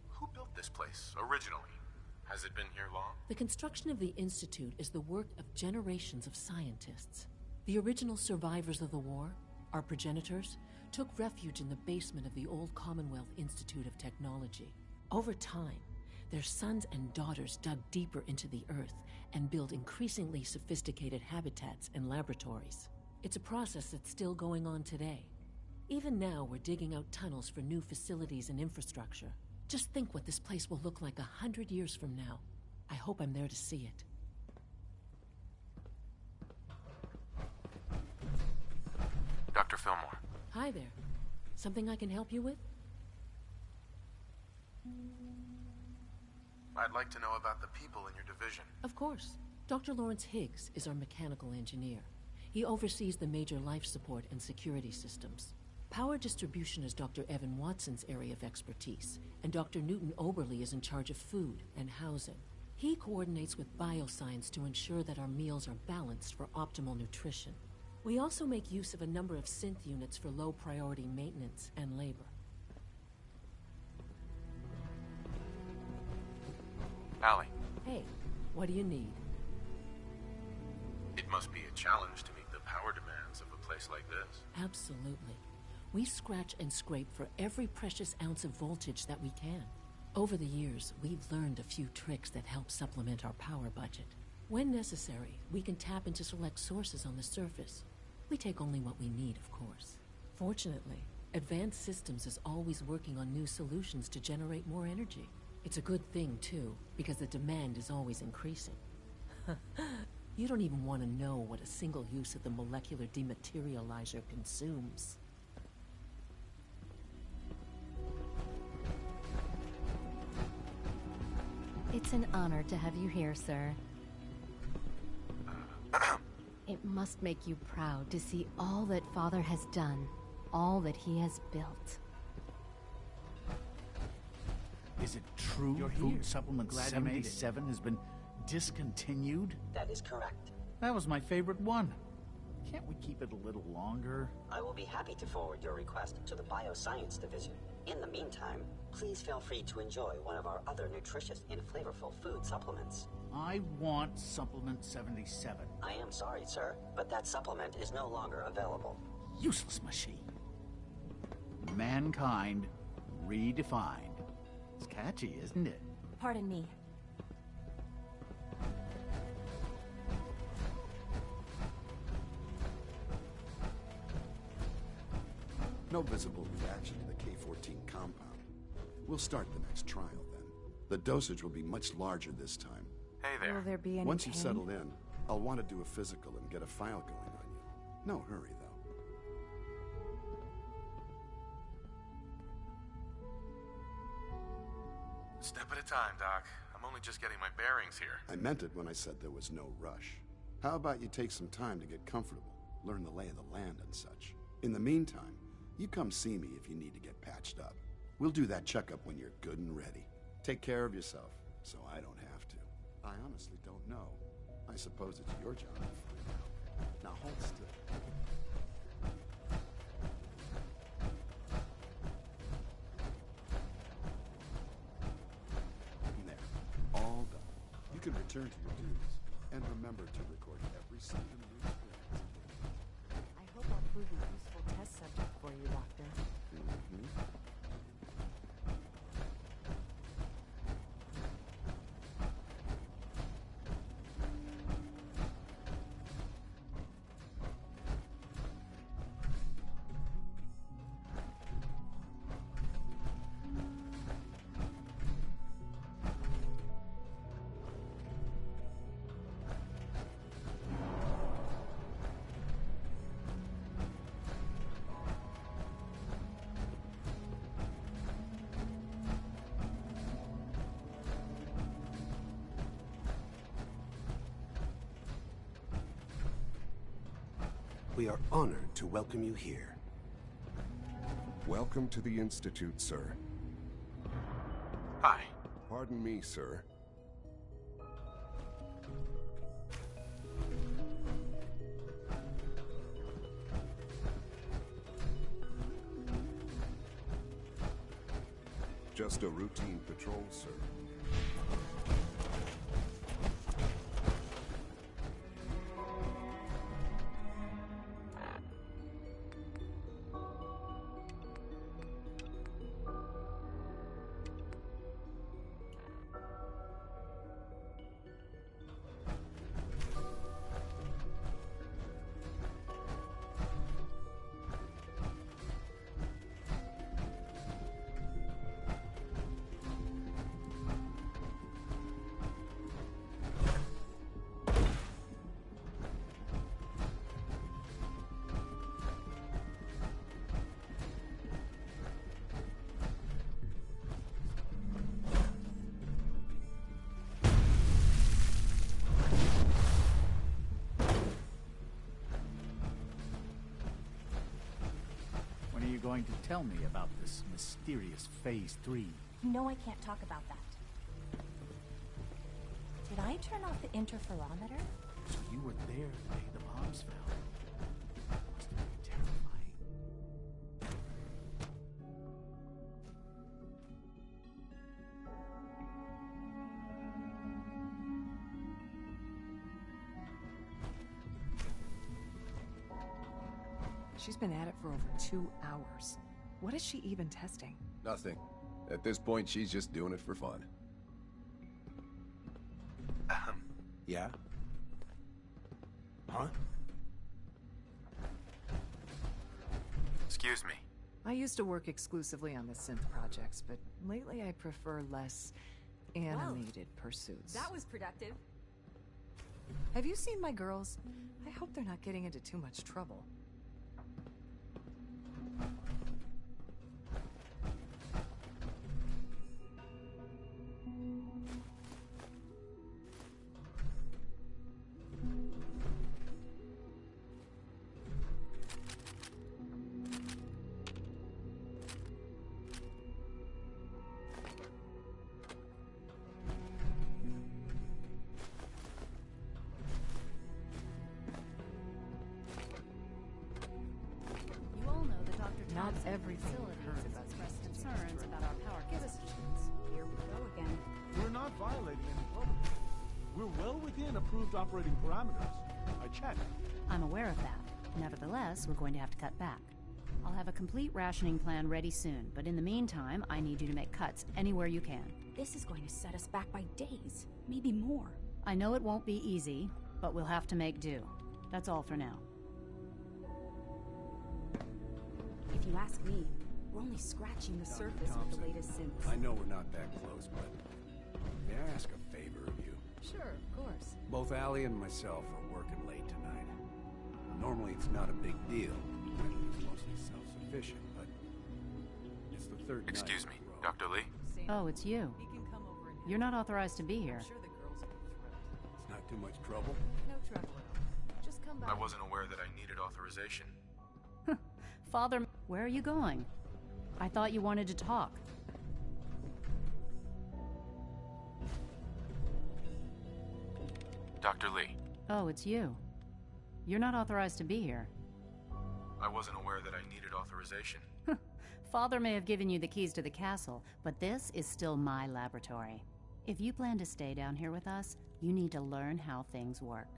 Who built this place, originally? Has it been here long? The construction of the Institute is the work of generations of scientists. The original survivors of the war, our progenitors, took refuge in the basement of the old Commonwealth Institute of Technology. Over time, their sons and daughters dug deeper into the earth and built increasingly sophisticated habitats and laboratories. It's a process that's still going on today. Even now, we're digging out tunnels for new facilities and infrastructure. Just think what this place will look like 100 years from now. I hope I'm there to see it. Dr. Fillmore. Hi there. Something I can help you with? I'd like to know about the people in your division. Of course. Dr. Lawrence Higgs is our mechanical engineer. He oversees the major life support and security systems. Power distribution is Dr. Evan Watson's area of expertise, and Dr. Newton Oberly is in charge of food and housing. He coordinates with bioscience to ensure that our meals are balanced for optimal nutrition. We also make use of a number of synth units for low-priority maintenance and labor. Allie. Hey, what do you need? It must be a challenge to meet the power demands of a place like this. Absolutely. We scratch and scrape for every precious ounce of voltage that we can. Over the years, we've learned a few tricks that help supplement our power budget. When necessary, we can tap into select sources on the surface. We take only what we need, of course. Fortunately, Advanced Systems is always working on new solutions to generate more energy. It's a good thing, too, because the demand is always increasing. You don't even want to know what a single use of the molecular dematerializer consumes. It's an honor to have you here, sir. It must make you proud to see all that Father has done, all that he has built. Is it true food supplement 77 has been discontinued? That is correct. That was my favorite one. Can't we keep it a little longer? I will be happy to forward your request to the Bioscience Division. In the meantime, please feel free to enjoy one of our other nutritious and flavorful food supplements. I want supplement 77. I am sorry, sir, but that supplement is no longer available. Useless machine. Mankind redefined. It's catchy, isn't it? Pardon me. No visible reaction to the K-14 compound. We'll start the next trial then. The dosage will be much larger this time. Hey there. Will there be any Once you've pain? settled in, I'll want to do a physical and get a file going on you. No hurry, though. Step at a time, Doc. I'm only just getting my bearings here. I meant it when I said there was no rush. How about you take some time to get comfortable? learn the lay of the land and such. In the meantime, you come see me if you need to get patched up. We'll do that checkup when you're good and ready. Take care of yourself, so I don't have to. I honestly don't know. I suppose it's your job to find out. Now hold still. There. All done. You can return to your duties. And remember to record every symptom you experience. I hope I'll prove a useful test subject for you, Doctor. We are honored to welcome you here. Welcome to the Institute, sir. Hi. Pardon me, sir. Just a routine patrol, sir. Going to tell me about this mysterious Phase 3. You know I can't talk about that. Did I turn off the interferometer? So you were there the day the bombs fell. Must have been terrifying. She's been at it for over 2 hours. What is she even testing? Nothing. At this point, she's just doing it for fun. Yeah? Huh? Excuse me. I used to work exclusively on the synth projects, but lately I prefer less animated pursuits. That was productive. Have you seen my girls? I hope they're not getting into too much trouble. Not every facility has expressed concerns about our power consumptions. Here we go again. We're not violating any protocol. We're well within approved operating parameters. I checked. I'm aware of that. Nevertheless, we're going to have to cut back. I'll have a complete rationing plan ready soon, but in the meantime, I need you to make cuts anywhere you can. This is going to set us back by days, maybe more. I know it won't be easy, but we'll have to make do. That's all for now. If you ask me, we're only scratching the surface with the latest synths. I know we're not that close, but may I ask a favor of you? Sure, of course. Both Allie and myself are working late tonight. Normally it's not a big deal. It's mostly self-sufficient, but it's the third night. Excuse me, Dr. Lee? Oh, it's you. You're not authorized to be here. It's not too much trouble. No trouble at all. Just come somebody. I wasn't aware that I needed authorization. Father, where are you going? I thought you wanted to talk. Dr. Lee. Oh, it's you. You're not authorized to be here. I wasn't aware that I needed authorization. Father may have given you the keys to the castle, but this is still my laboratory. If you plan to stay down here with us, you need to learn how things work.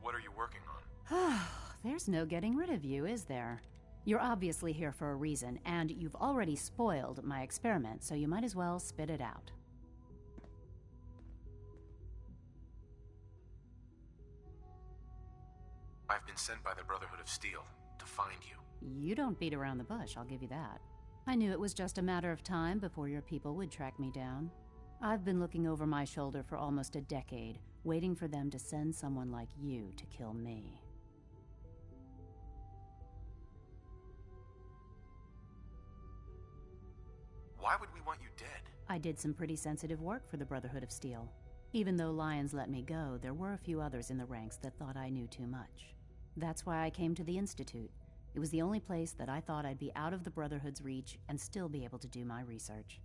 What are you working on? There's no getting rid of you, is there? You're obviously here for a reason, and you've already spoiled my experiment, so you might as well spit it out. I've been sent by the Brotherhood of Steel to find you. You don't beat around the bush, I'll give you that. I knew it was just a matter of time before your people would track me down. I've been looking over my shoulder for almost a decade, waiting for them to send someone like you to kill me. Why would we want you dead? I did some pretty sensitive work for the Brotherhood of Steel. Even though Lyons let me go, there were a few others in the ranks that thought I knew too much. That's why I came to the Institute. It was the only place that I thought I'd be out of the Brotherhood's reach and still be able to do my research.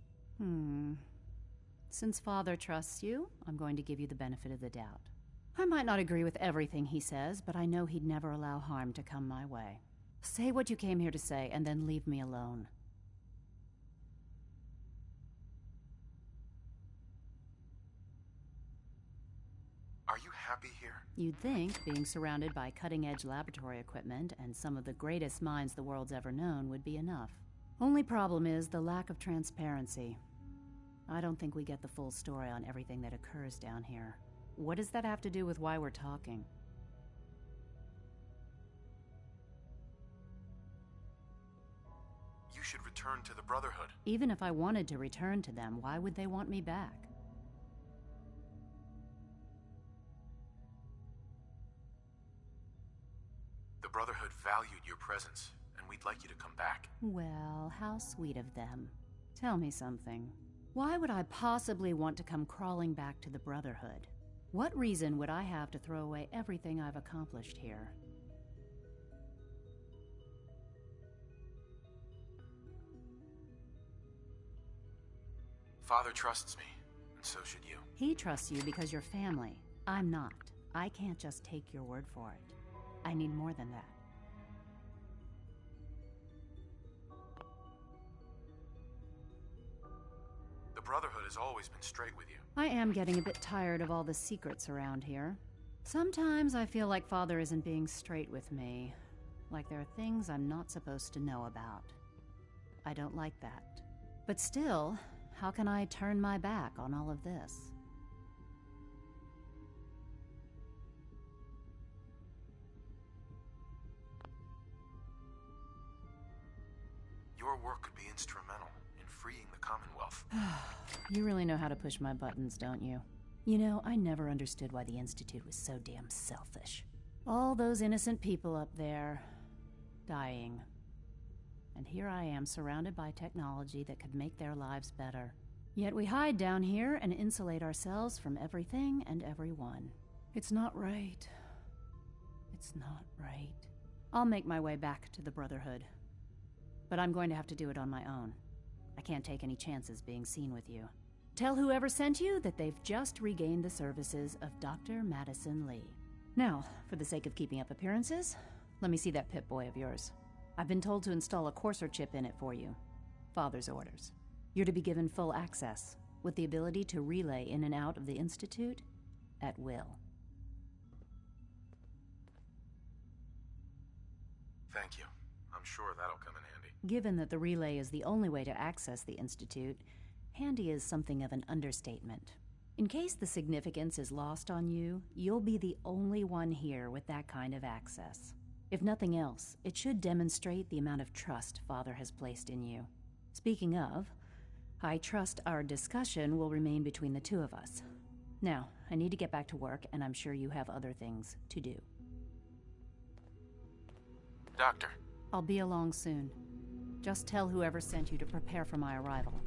Since Father trusts you, I'm going to give you the benefit of the doubt. I might not agree with everything he says, but I know he'd never allow harm to come my way. Say what you came here to say, and then leave me alone. Are you happy here? You'd think being surrounded by cutting-edge laboratory equipment and some of the greatest minds the world's ever known would be enough. Only problem is the lack of transparency. I don't think we get the full story on everything that occurs down here. What does that have to do with why we're talking? You should return to the Brotherhood. Even if I wanted to return to them, why would they want me back? The Brotherhood valued your presence, and we'd like you to come back. Well, how sweet of them. Tell me something. Why would I possibly want to come crawling back to the Brotherhood? What reason would I have to throw away everything I've accomplished here? Father trusts me, and so should you. He trusts you because you're family. I'm not. I can't just take your word for it. I need more than that. The Brotherhood has always been straight with you. I am getting a bit tired of all the secrets around here. Sometimes I feel like Father isn't being straight with me. Like there are things I'm not supposed to know about. I don't like that. But still, how can I turn my back on all of this? Your work could be instrumental in freeing the Commonwealth. You really know how to push my buttons, don't you? You know, I never understood why the Institute was so damn selfish. All those innocent people up there, dying. And here I am, surrounded by technology that could make their lives better. Yet we hide down here and insulate ourselves from everything and everyone. It's not right. It's not right. I'll make my way back to the Brotherhood. But I'm going to have to do it on my own. I can't take any chances being seen with you. Tell whoever sent you that they've just regained the services of Dr. Madison Lee. Now, for the sake of keeping up appearances, let me see that Pip-Boy of yours. I've been told to install a courser chip in it for you. Father's orders. You're to be given full access, with the ability to relay in and out of the Institute at will. Thank you. I'm sure that'll come in handy. Given that the relay is the only way to access the Institute, handy is something of an understatement. In case the significance is lost on you, you'll be the only one here with that kind of access. If nothing else, it should demonstrate the amount of trust Father has placed in you. Speaking of, I trust our discussion will remain between the two of us. Now, I need to get back to work, and I'm sure you have other things to do. Doctor. I'll be along soon. Just tell whoever sent you to prepare for my arrival.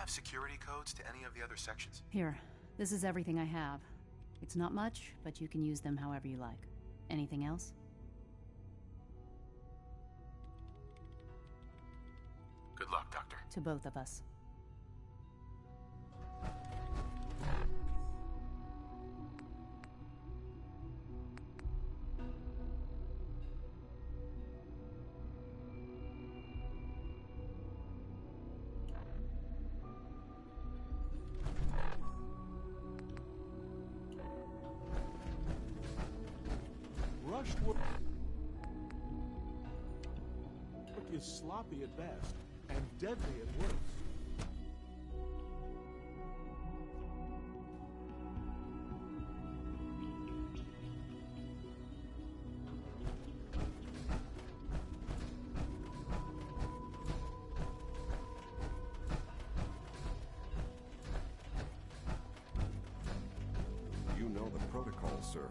have security codes to any of the other sections? Here, this is everything I have. It's not much, but you can use them however you like. Anything else? Good luck, Doctor. To both of us. Rushed work is sloppy at best and deadly at worst. You know the protocol, sir.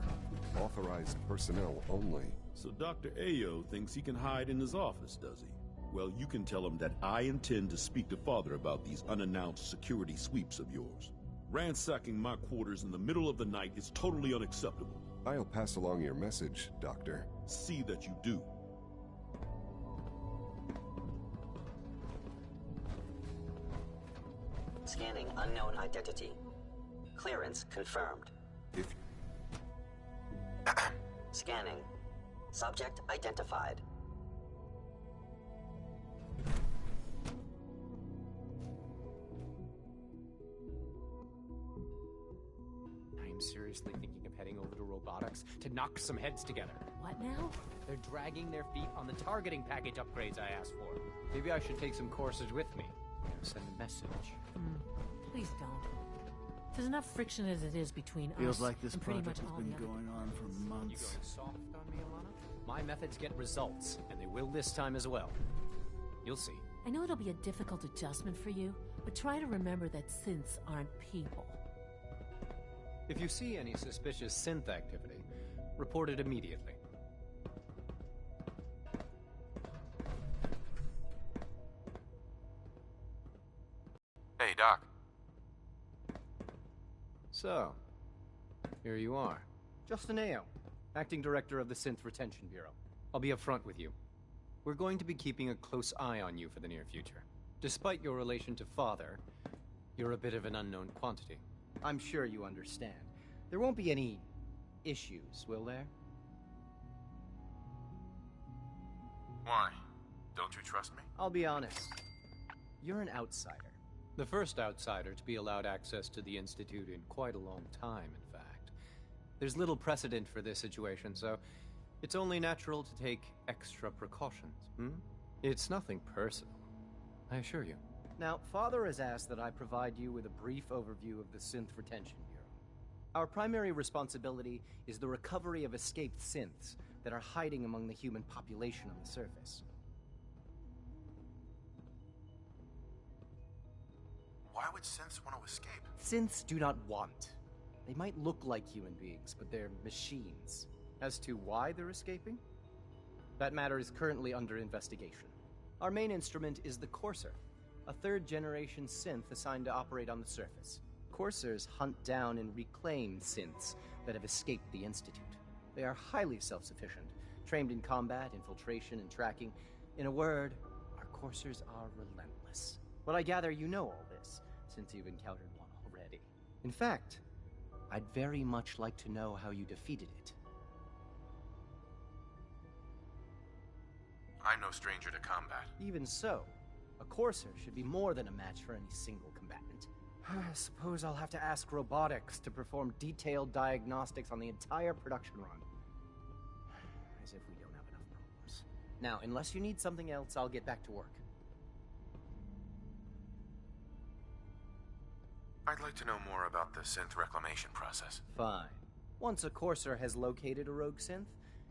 Authorized personnel only. So Dr. Ayo thinks he can hide in his office, does he? Well, you can tell him that I intend to speak to Father about these unannounced security sweeps of yours. Ransacking my quarters in the middle of the night is totally unacceptable. I'll pass along your message, Doctor. See that you do. Scanning unknown identity. Clearance confirmed. If Scanning. Subject identified. I'm seriously thinking of heading over to robotics to knock some heads together. What now? They're dragging their feet on the targeting package upgrades I asked for. Maybe I should take some courses with me. Send a message. Please don't. There's enough friction as it is between us. Feels like this and pretty project much has all been the other going on for You months. going soft on me, Alana? My methods get results, and they will this time as well. You'll see. I know it'll be a difficult adjustment for you, but try to remember that synths aren't people. If you see any suspicious synth activity, report it immediately. Hey, Doc. So, here you are. Justin Ayo, Acting Director of the Synth Retention Bureau. I'll be upfront with you. We're going to be keeping a close eye on you for the near future. Despite your relation to Father, you're a bit of an unknown quantity. I'm sure you understand. There won't be any issues, will there? Why? Don't you trust me? I'll be honest. You're an outsider. The first outsider to be allowed access to the Institute in quite a long time, in fact. There's little precedent for this situation, so it's only natural to take extra precautions, It's nothing personal, I assure you. Now, Father has asked that I provide you with a brief overview of the Synth Retention Bureau. Our primary responsibility is the recovery of escaped synths that are hiding among the human population on the surface. Why would synths want to escape? Synths do not want. They might look like human beings, but they're machines. As to why they're escaping? That matter is currently under investigation. Our main instrument is the Courser, a third-generation synth assigned to operate on the surface. Coursers hunt down and reclaim synths that have escaped the Institute. They are highly self-sufficient, trained in combat, infiltration, and tracking. In a word, our Coursers are relentless. But I gather you know all this, since you've encountered one already. In fact, I'd very much like to know how you defeated it. I'm no stranger to combat. Even so, a Courser should be more than a match for any single combatant. I suppose I'll have to ask robotics to perform detailed diagnostics on the entire production run. As if we don't have enough problems. Now, unless you need something else, I'll get back to work. I'd like to know more about the synth reclamation process. Fine. Once a Courser has located a rogue synth,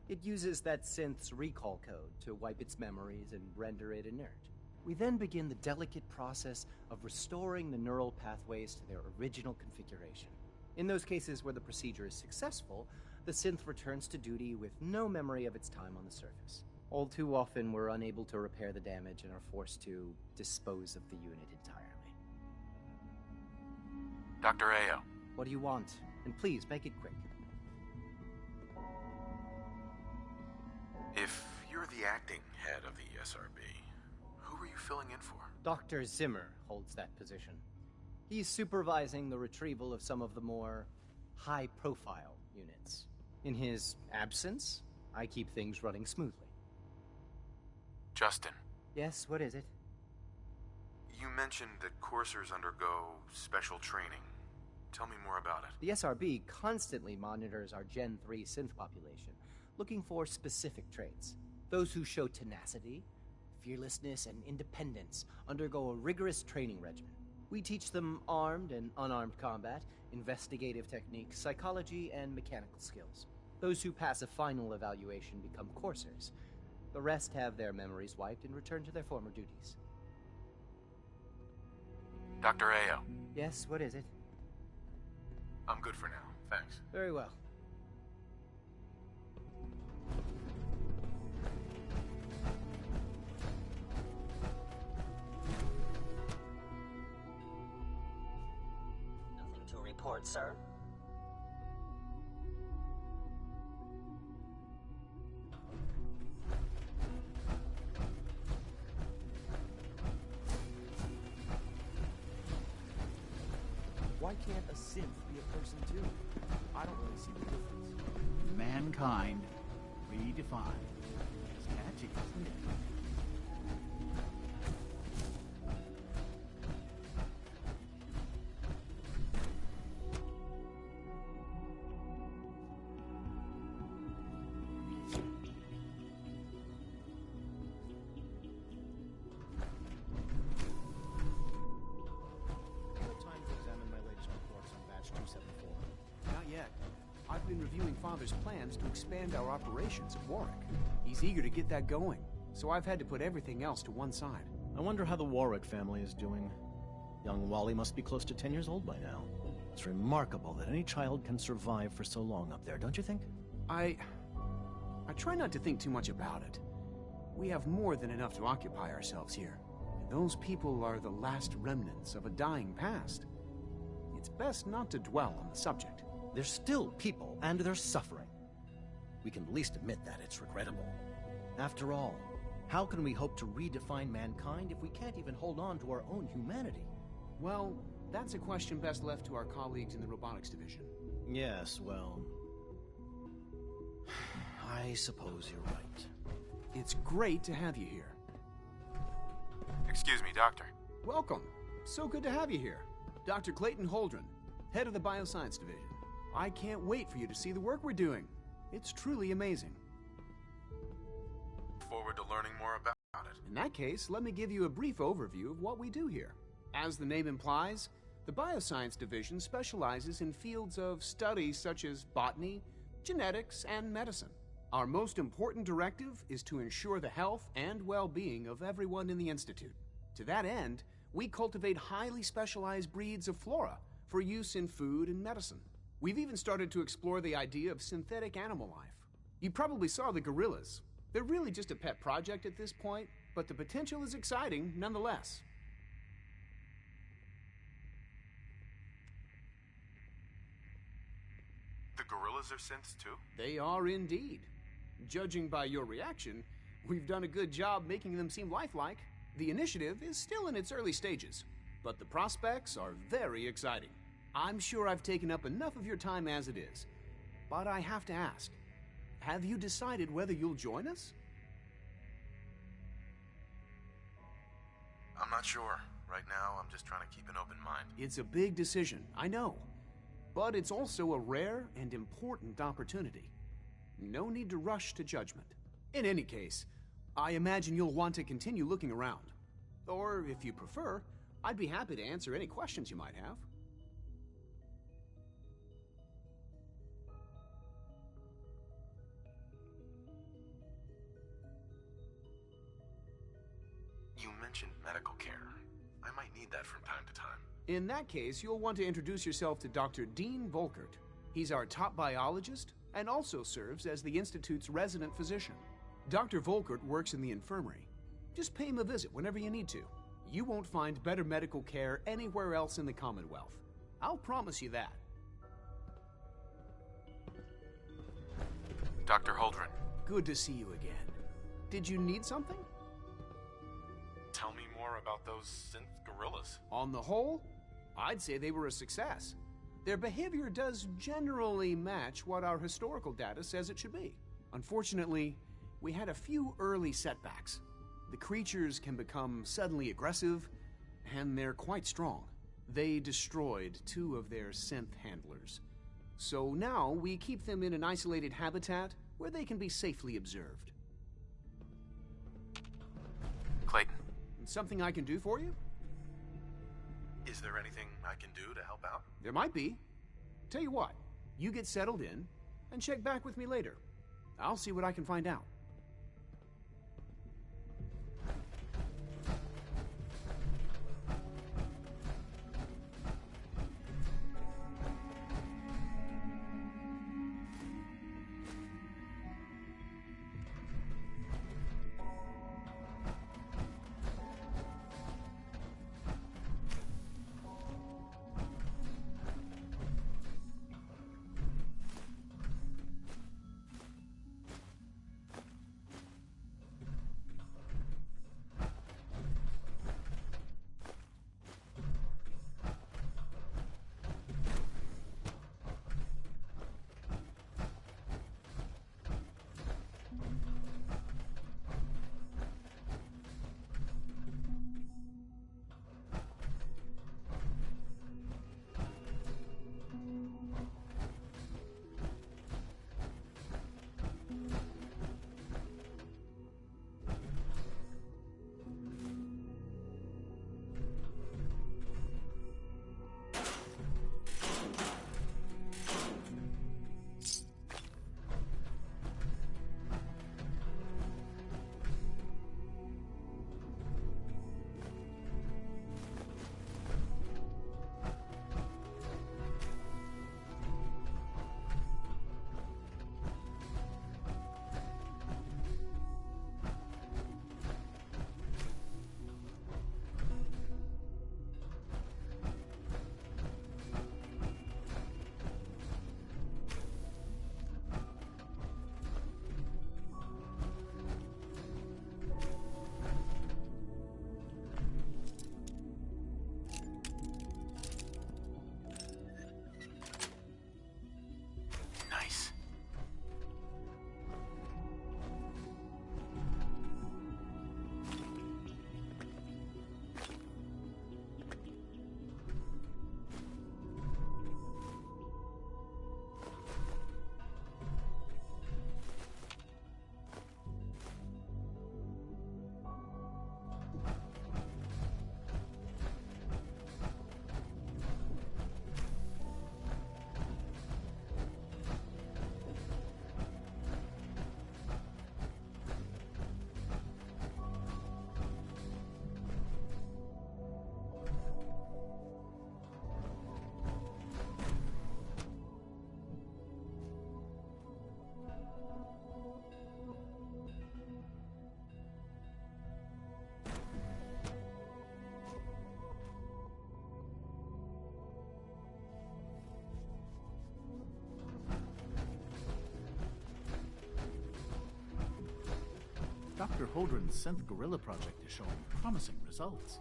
it uses that synth's recall code to wipe its memories and render it inert. We then begin the delicate process of restoring the neural pathways to their original configuration. In those cases where the procedure is successful, the synth returns to duty with no memory of its time on the surface. All too often, we're unable to repair the damage and are forced to dispose of the unit entirely. Dr. Ayo. What do you want? And please, make it quick. If you're the acting head of the SRB, who are you filling in for? Dr. Zimmer holds that position. He's supervising the retrieval of some of the more high-profile units. In his absence, I keep things running smoothly. Justin. Yes, what is it? You mentioned that coursers undergo special training. Tell me more about it. The SRB constantly monitors our Gen 3 synth population, looking for specific traits. Those who show tenacity, fearlessness, and independence undergo a rigorous training regimen. We teach them armed and unarmed combat, investigative techniques, psychology, and mechanical skills. Those who pass a final evaluation become coursers. The rest have their memories wiped and return to their former duties. Dr. Ayo. Yes, what is it? I'm good for now, thanks. Very well. Nothing to report, sir. Why can't a synth be a person too? I don't really see the difference. Mankind redefined. It's catchy, isn't it? I've been reviewing Father's plans to expand our operations at Warwick. He's eager to get that going, so I've had to put everything else to one side. I wonder how the Warwick family is doing. Young Wally must be close to 10 years old by now. It's remarkable that any child can survive for so long up there, don't you think? I try not to think too much about it. We have more than enough to occupy ourselves here. And those people are the last remnants of a dying past. It's best not to dwell on the subject. They're still people, and they're suffering. We can at least admit that it's regrettable. After all, how can we hope to redefine mankind if we can't even hold on to our own humanity? Well, that's a question best left to our colleagues in the robotics division. Yes, well... I suppose you're right. It's great to have you here. Excuse me, Doctor. Welcome. So good to have you here. Dr. Clayton Holdren, head of the Bioscience Division. I can't wait for you to see the work we're doing. It's truly amazing. Forward to learning more about it. In that case, let me give you a brief overview of what we do here. As the name implies, the Bioscience Division specializes in fields of study such as botany, genetics, and medicine. Our most important directive is to ensure the health and well-being of everyone in the Institute. To that end, we cultivate highly specialized breeds of flora for use in food and medicine. We've even started to explore the idea of synthetic animal life. You probably saw the gorillas. They're really just a pet project at this point, but the potential is exciting nonetheless. The gorillas are synths too? They are indeed. Judging by your reaction, we've done a good job making them seem lifelike. The initiative is still in its early stages, but the prospects are very exciting. I'm sure I've taken up enough of your time as it is, but I have to ask, have you decided whether you'll join us? I'm not sure. Right now, I'm just trying to keep an open mind. It's a big decision, I know, but it's also a rare and important opportunity. No need to rush to judgment. In any case, I imagine you'll want to continue looking around. Or, if you prefer, I'd be happy to answer any questions you might have. You mentioned medical care. I might need that from time to time. In that case, you'll want to introduce yourself to Dr. Dean Volkert. He's our top biologist and also serves as the Institute's resident physician. Dr. Volkert works in the infirmary. Just pay him a visit whenever you need to. You won't find better medical care anywhere else in the Commonwealth. I'll promise you that. Dr. Holdren. Good to see you again. Did you need something? Tell me more about those synth gorillas. On the whole, I'd say they were a success. Their behavior does generally match what our historical data says it should be. Unfortunately, we had a few early setbacks. The creatures can become suddenly aggressive, and they're quite strong. They destroyed 2 of their synth handlers. So now we keep them in an isolated habitat where they can be safely observed. Clayton. Something I can do for you? Is there anything I can do to help out? There might be. Tell you what, you get settled in and check back with me later. I'll see what I can find out. Dr. Holdren's synth gorilla project is showing promising results.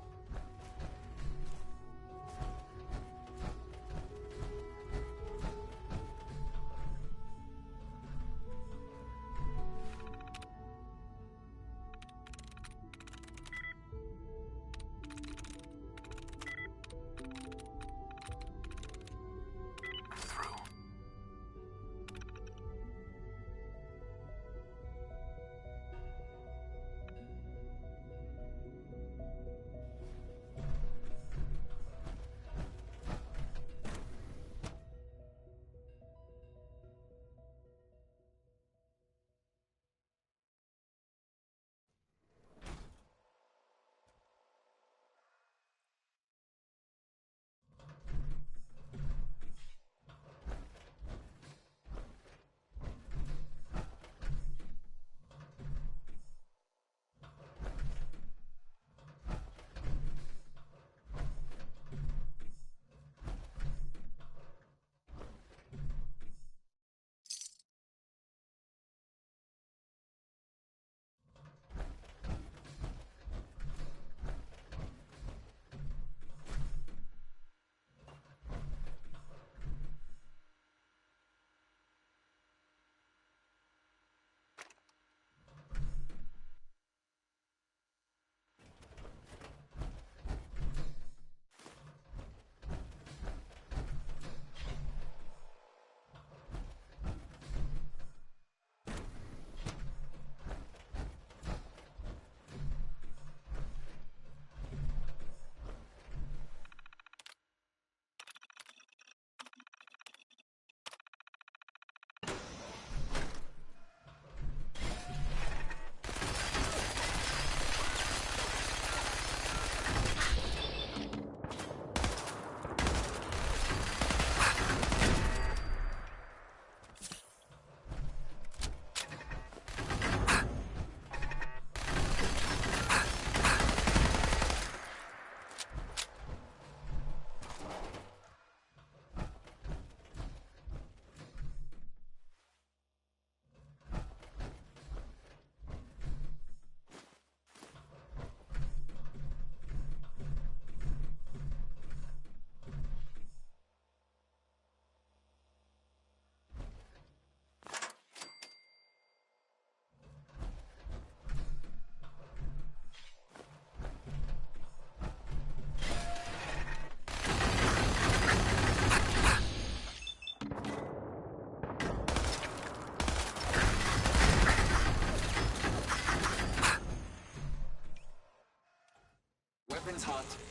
not.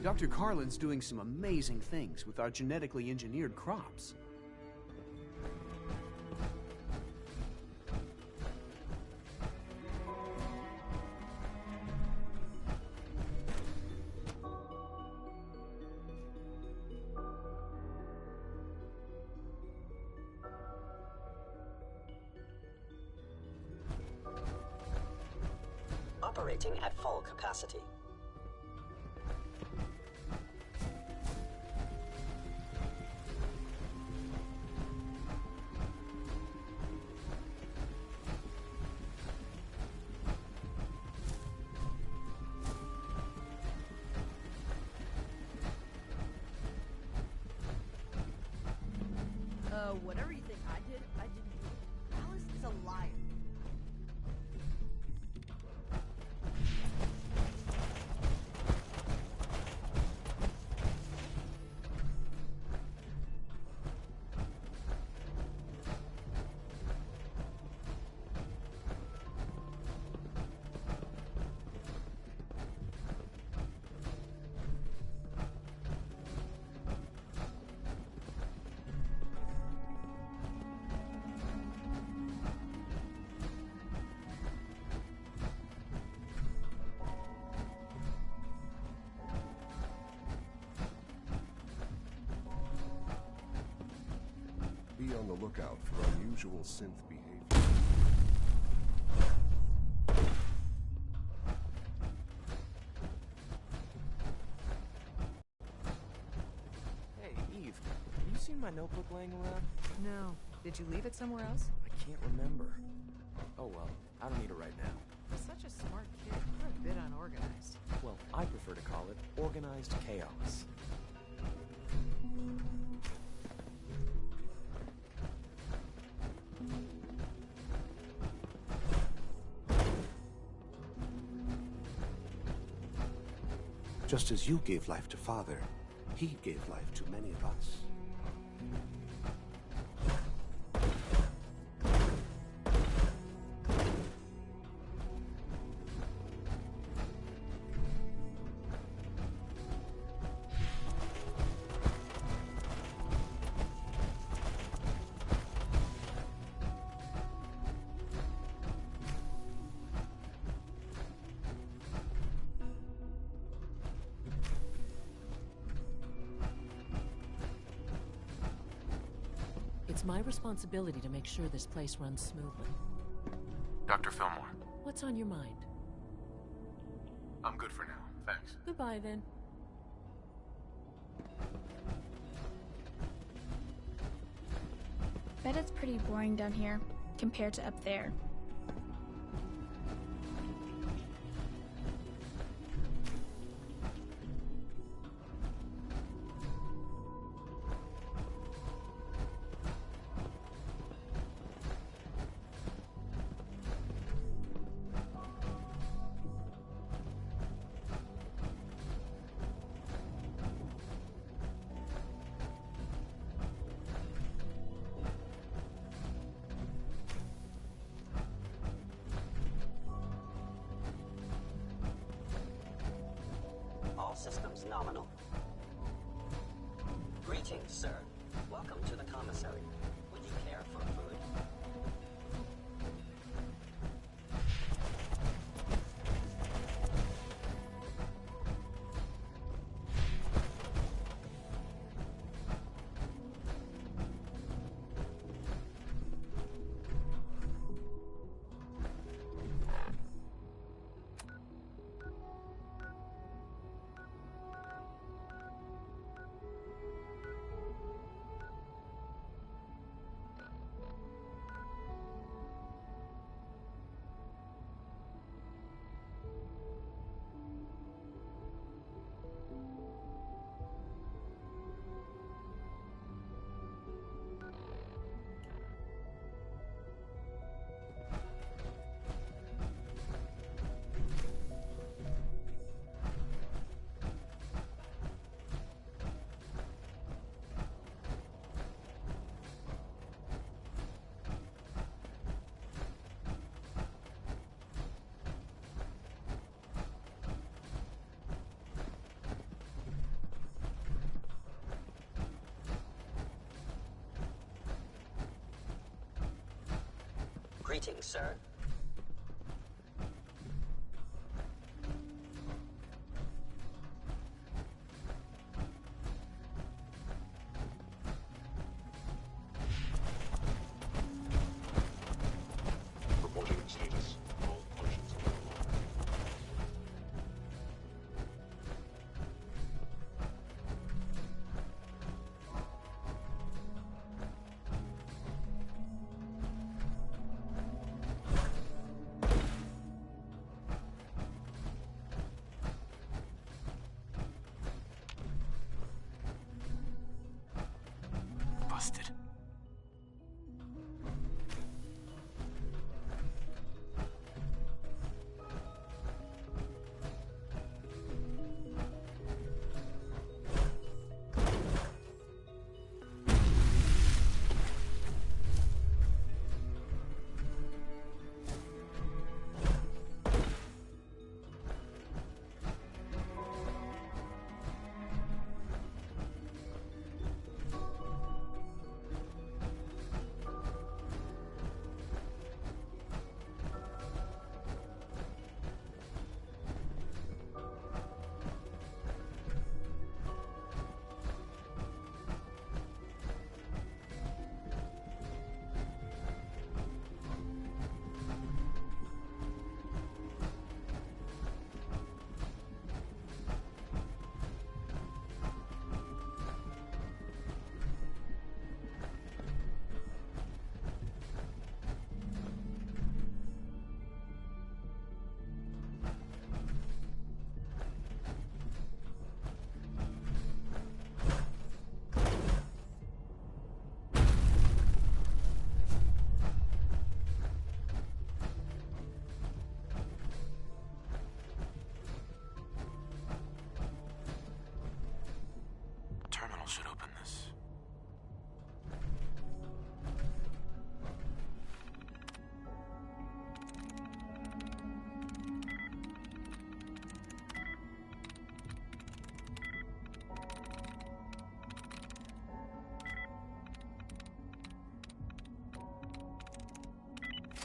Dr. Carlin's doing some amazing things with our genetically engineered crops. Operating at full capacity. Whatever you think I did, I didn't do it. Alice is a liar. Be on the lookout for unusual synth behavior. Hey, Eve, have you seen my notebook laying around? No. Did you leave it somewhere else? I can't remember. Oh well, I don't need it right now. You're such a smart kid. You're a bit unorganized. Well, I prefer to call it organized chaos. Just as you gave life to Father, he gave life to many of us. It's my responsibility to make sure this place runs smoothly. Dr. Fillmore. What's on your mind? I'm good for now, thanks. Goodbye, then. Bet it's pretty boring down here, compared to up there. All systems nominal. Greetings, sir. Welcome to the commissary. Would you care for food? Greetings, sir. Reporting status. All functions are normal. Busted. Terminal should open this.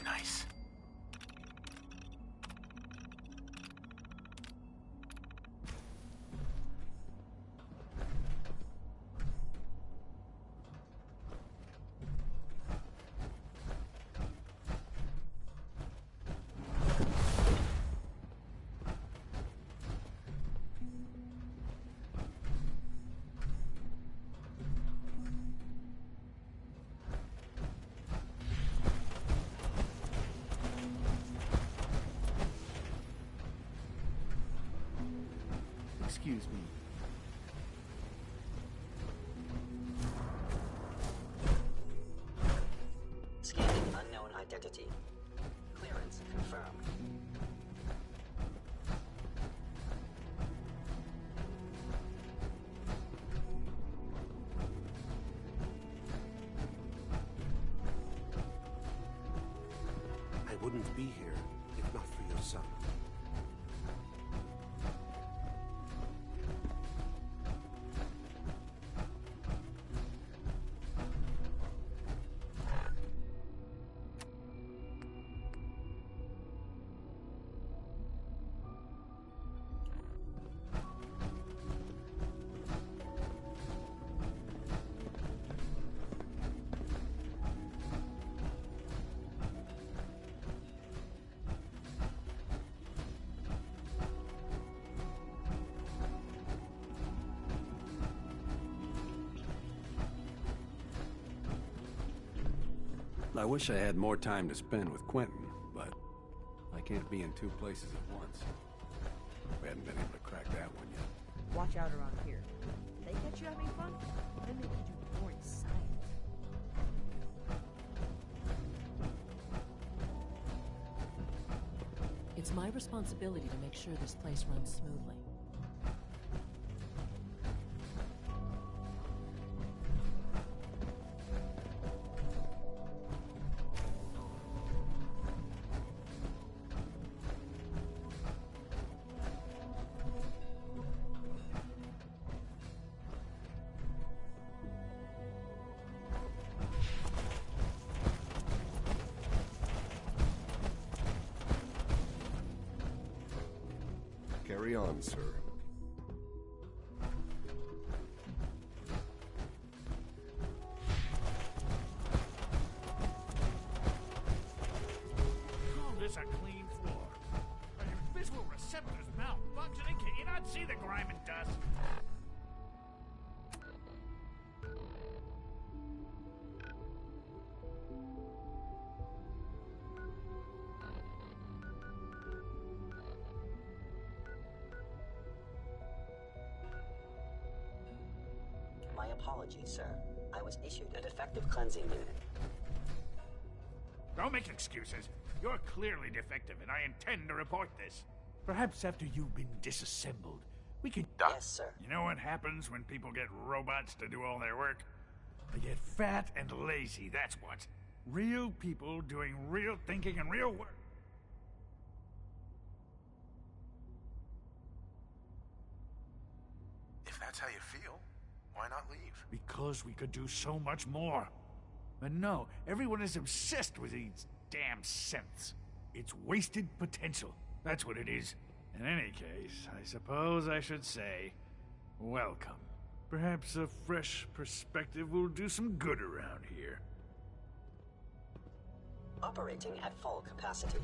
Nice. Excuse me. Scanning unknown identity. Clearance confirmed. I wouldn't be here if not for your son. I wish I had more time to spend with Quentin, but I can't be in two places at once. We haven't been able to crack that one yet. Watch out around here. They catch you having fun, they make you do boring science. It's my responsibility to make sure this place runs smoothly. Carry on, sir. Call this a clean floor. Are your visual receptors malfunctioning? Can you not see the grime and dust? My apologies, sir. I was issued a defective cleansing unit. Don't make excuses. You're clearly defective, and I intend to report this. Perhaps after you've been disassembled, we can... Yes, sir. You know what happens when people get robots to do all their work? They get fat and lazy, that's what. Real people doing real thinking and real work. If that's how you feel, why not leave? Because we could do so much more. But no, everyone is obsessed with these damn synths. It's wasted potential. That's what it is. In any case, I suppose I should say, welcome. Perhaps a fresh perspective will do some good around here. Operating at full capacity.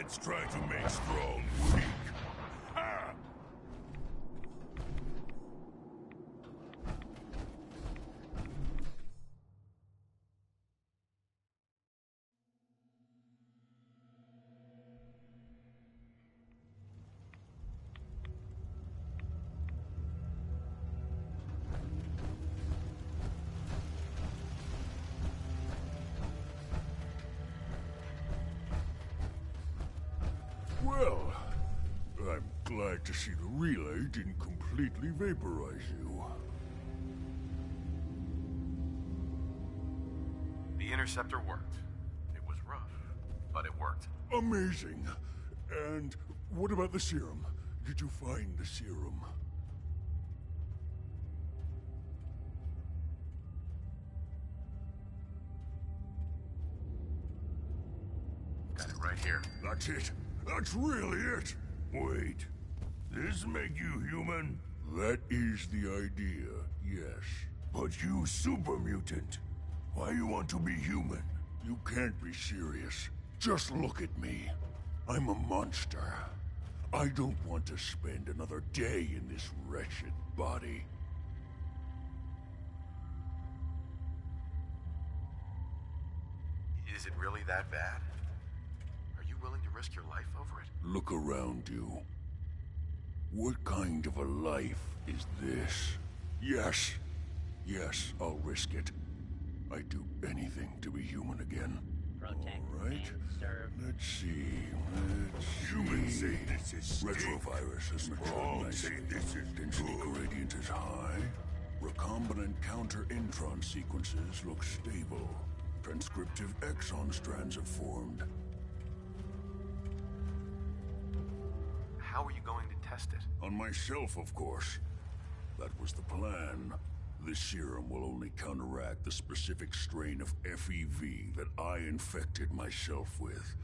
Let's try to make strong weak. Ha! Well, I'm glad to see the relay didn't completely vaporize you. The interceptor worked. It was rough, but it worked. Amazing. And what about the serum? Did you find the serum? Got it right here. That's it. That's really it. Wait. This make you human? That is the idea, yes. But you super mutant. Why you want to be human? You can't be serious. Just look at me. I'm a monster. I don't want to spend another day in this wretched body. Is it really that bad? Are you willing to risk your life over it? Look around you. What kind of a life is this? Yes. Yes, I'll risk it. I'd do anything to be human again. Protect All right. and serve. Let's see. Humans say this is retrovirus has matured nicely. Density gradient is high. Recombinant counter-intron sequences look stable. Transcriptive exon strands have formed. How are you going to test it? On myself, of course. That was the plan. This serum will only counteract the specific strain of FEV that I infected myself with.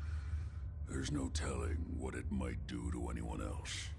There's no telling what it might do to anyone else.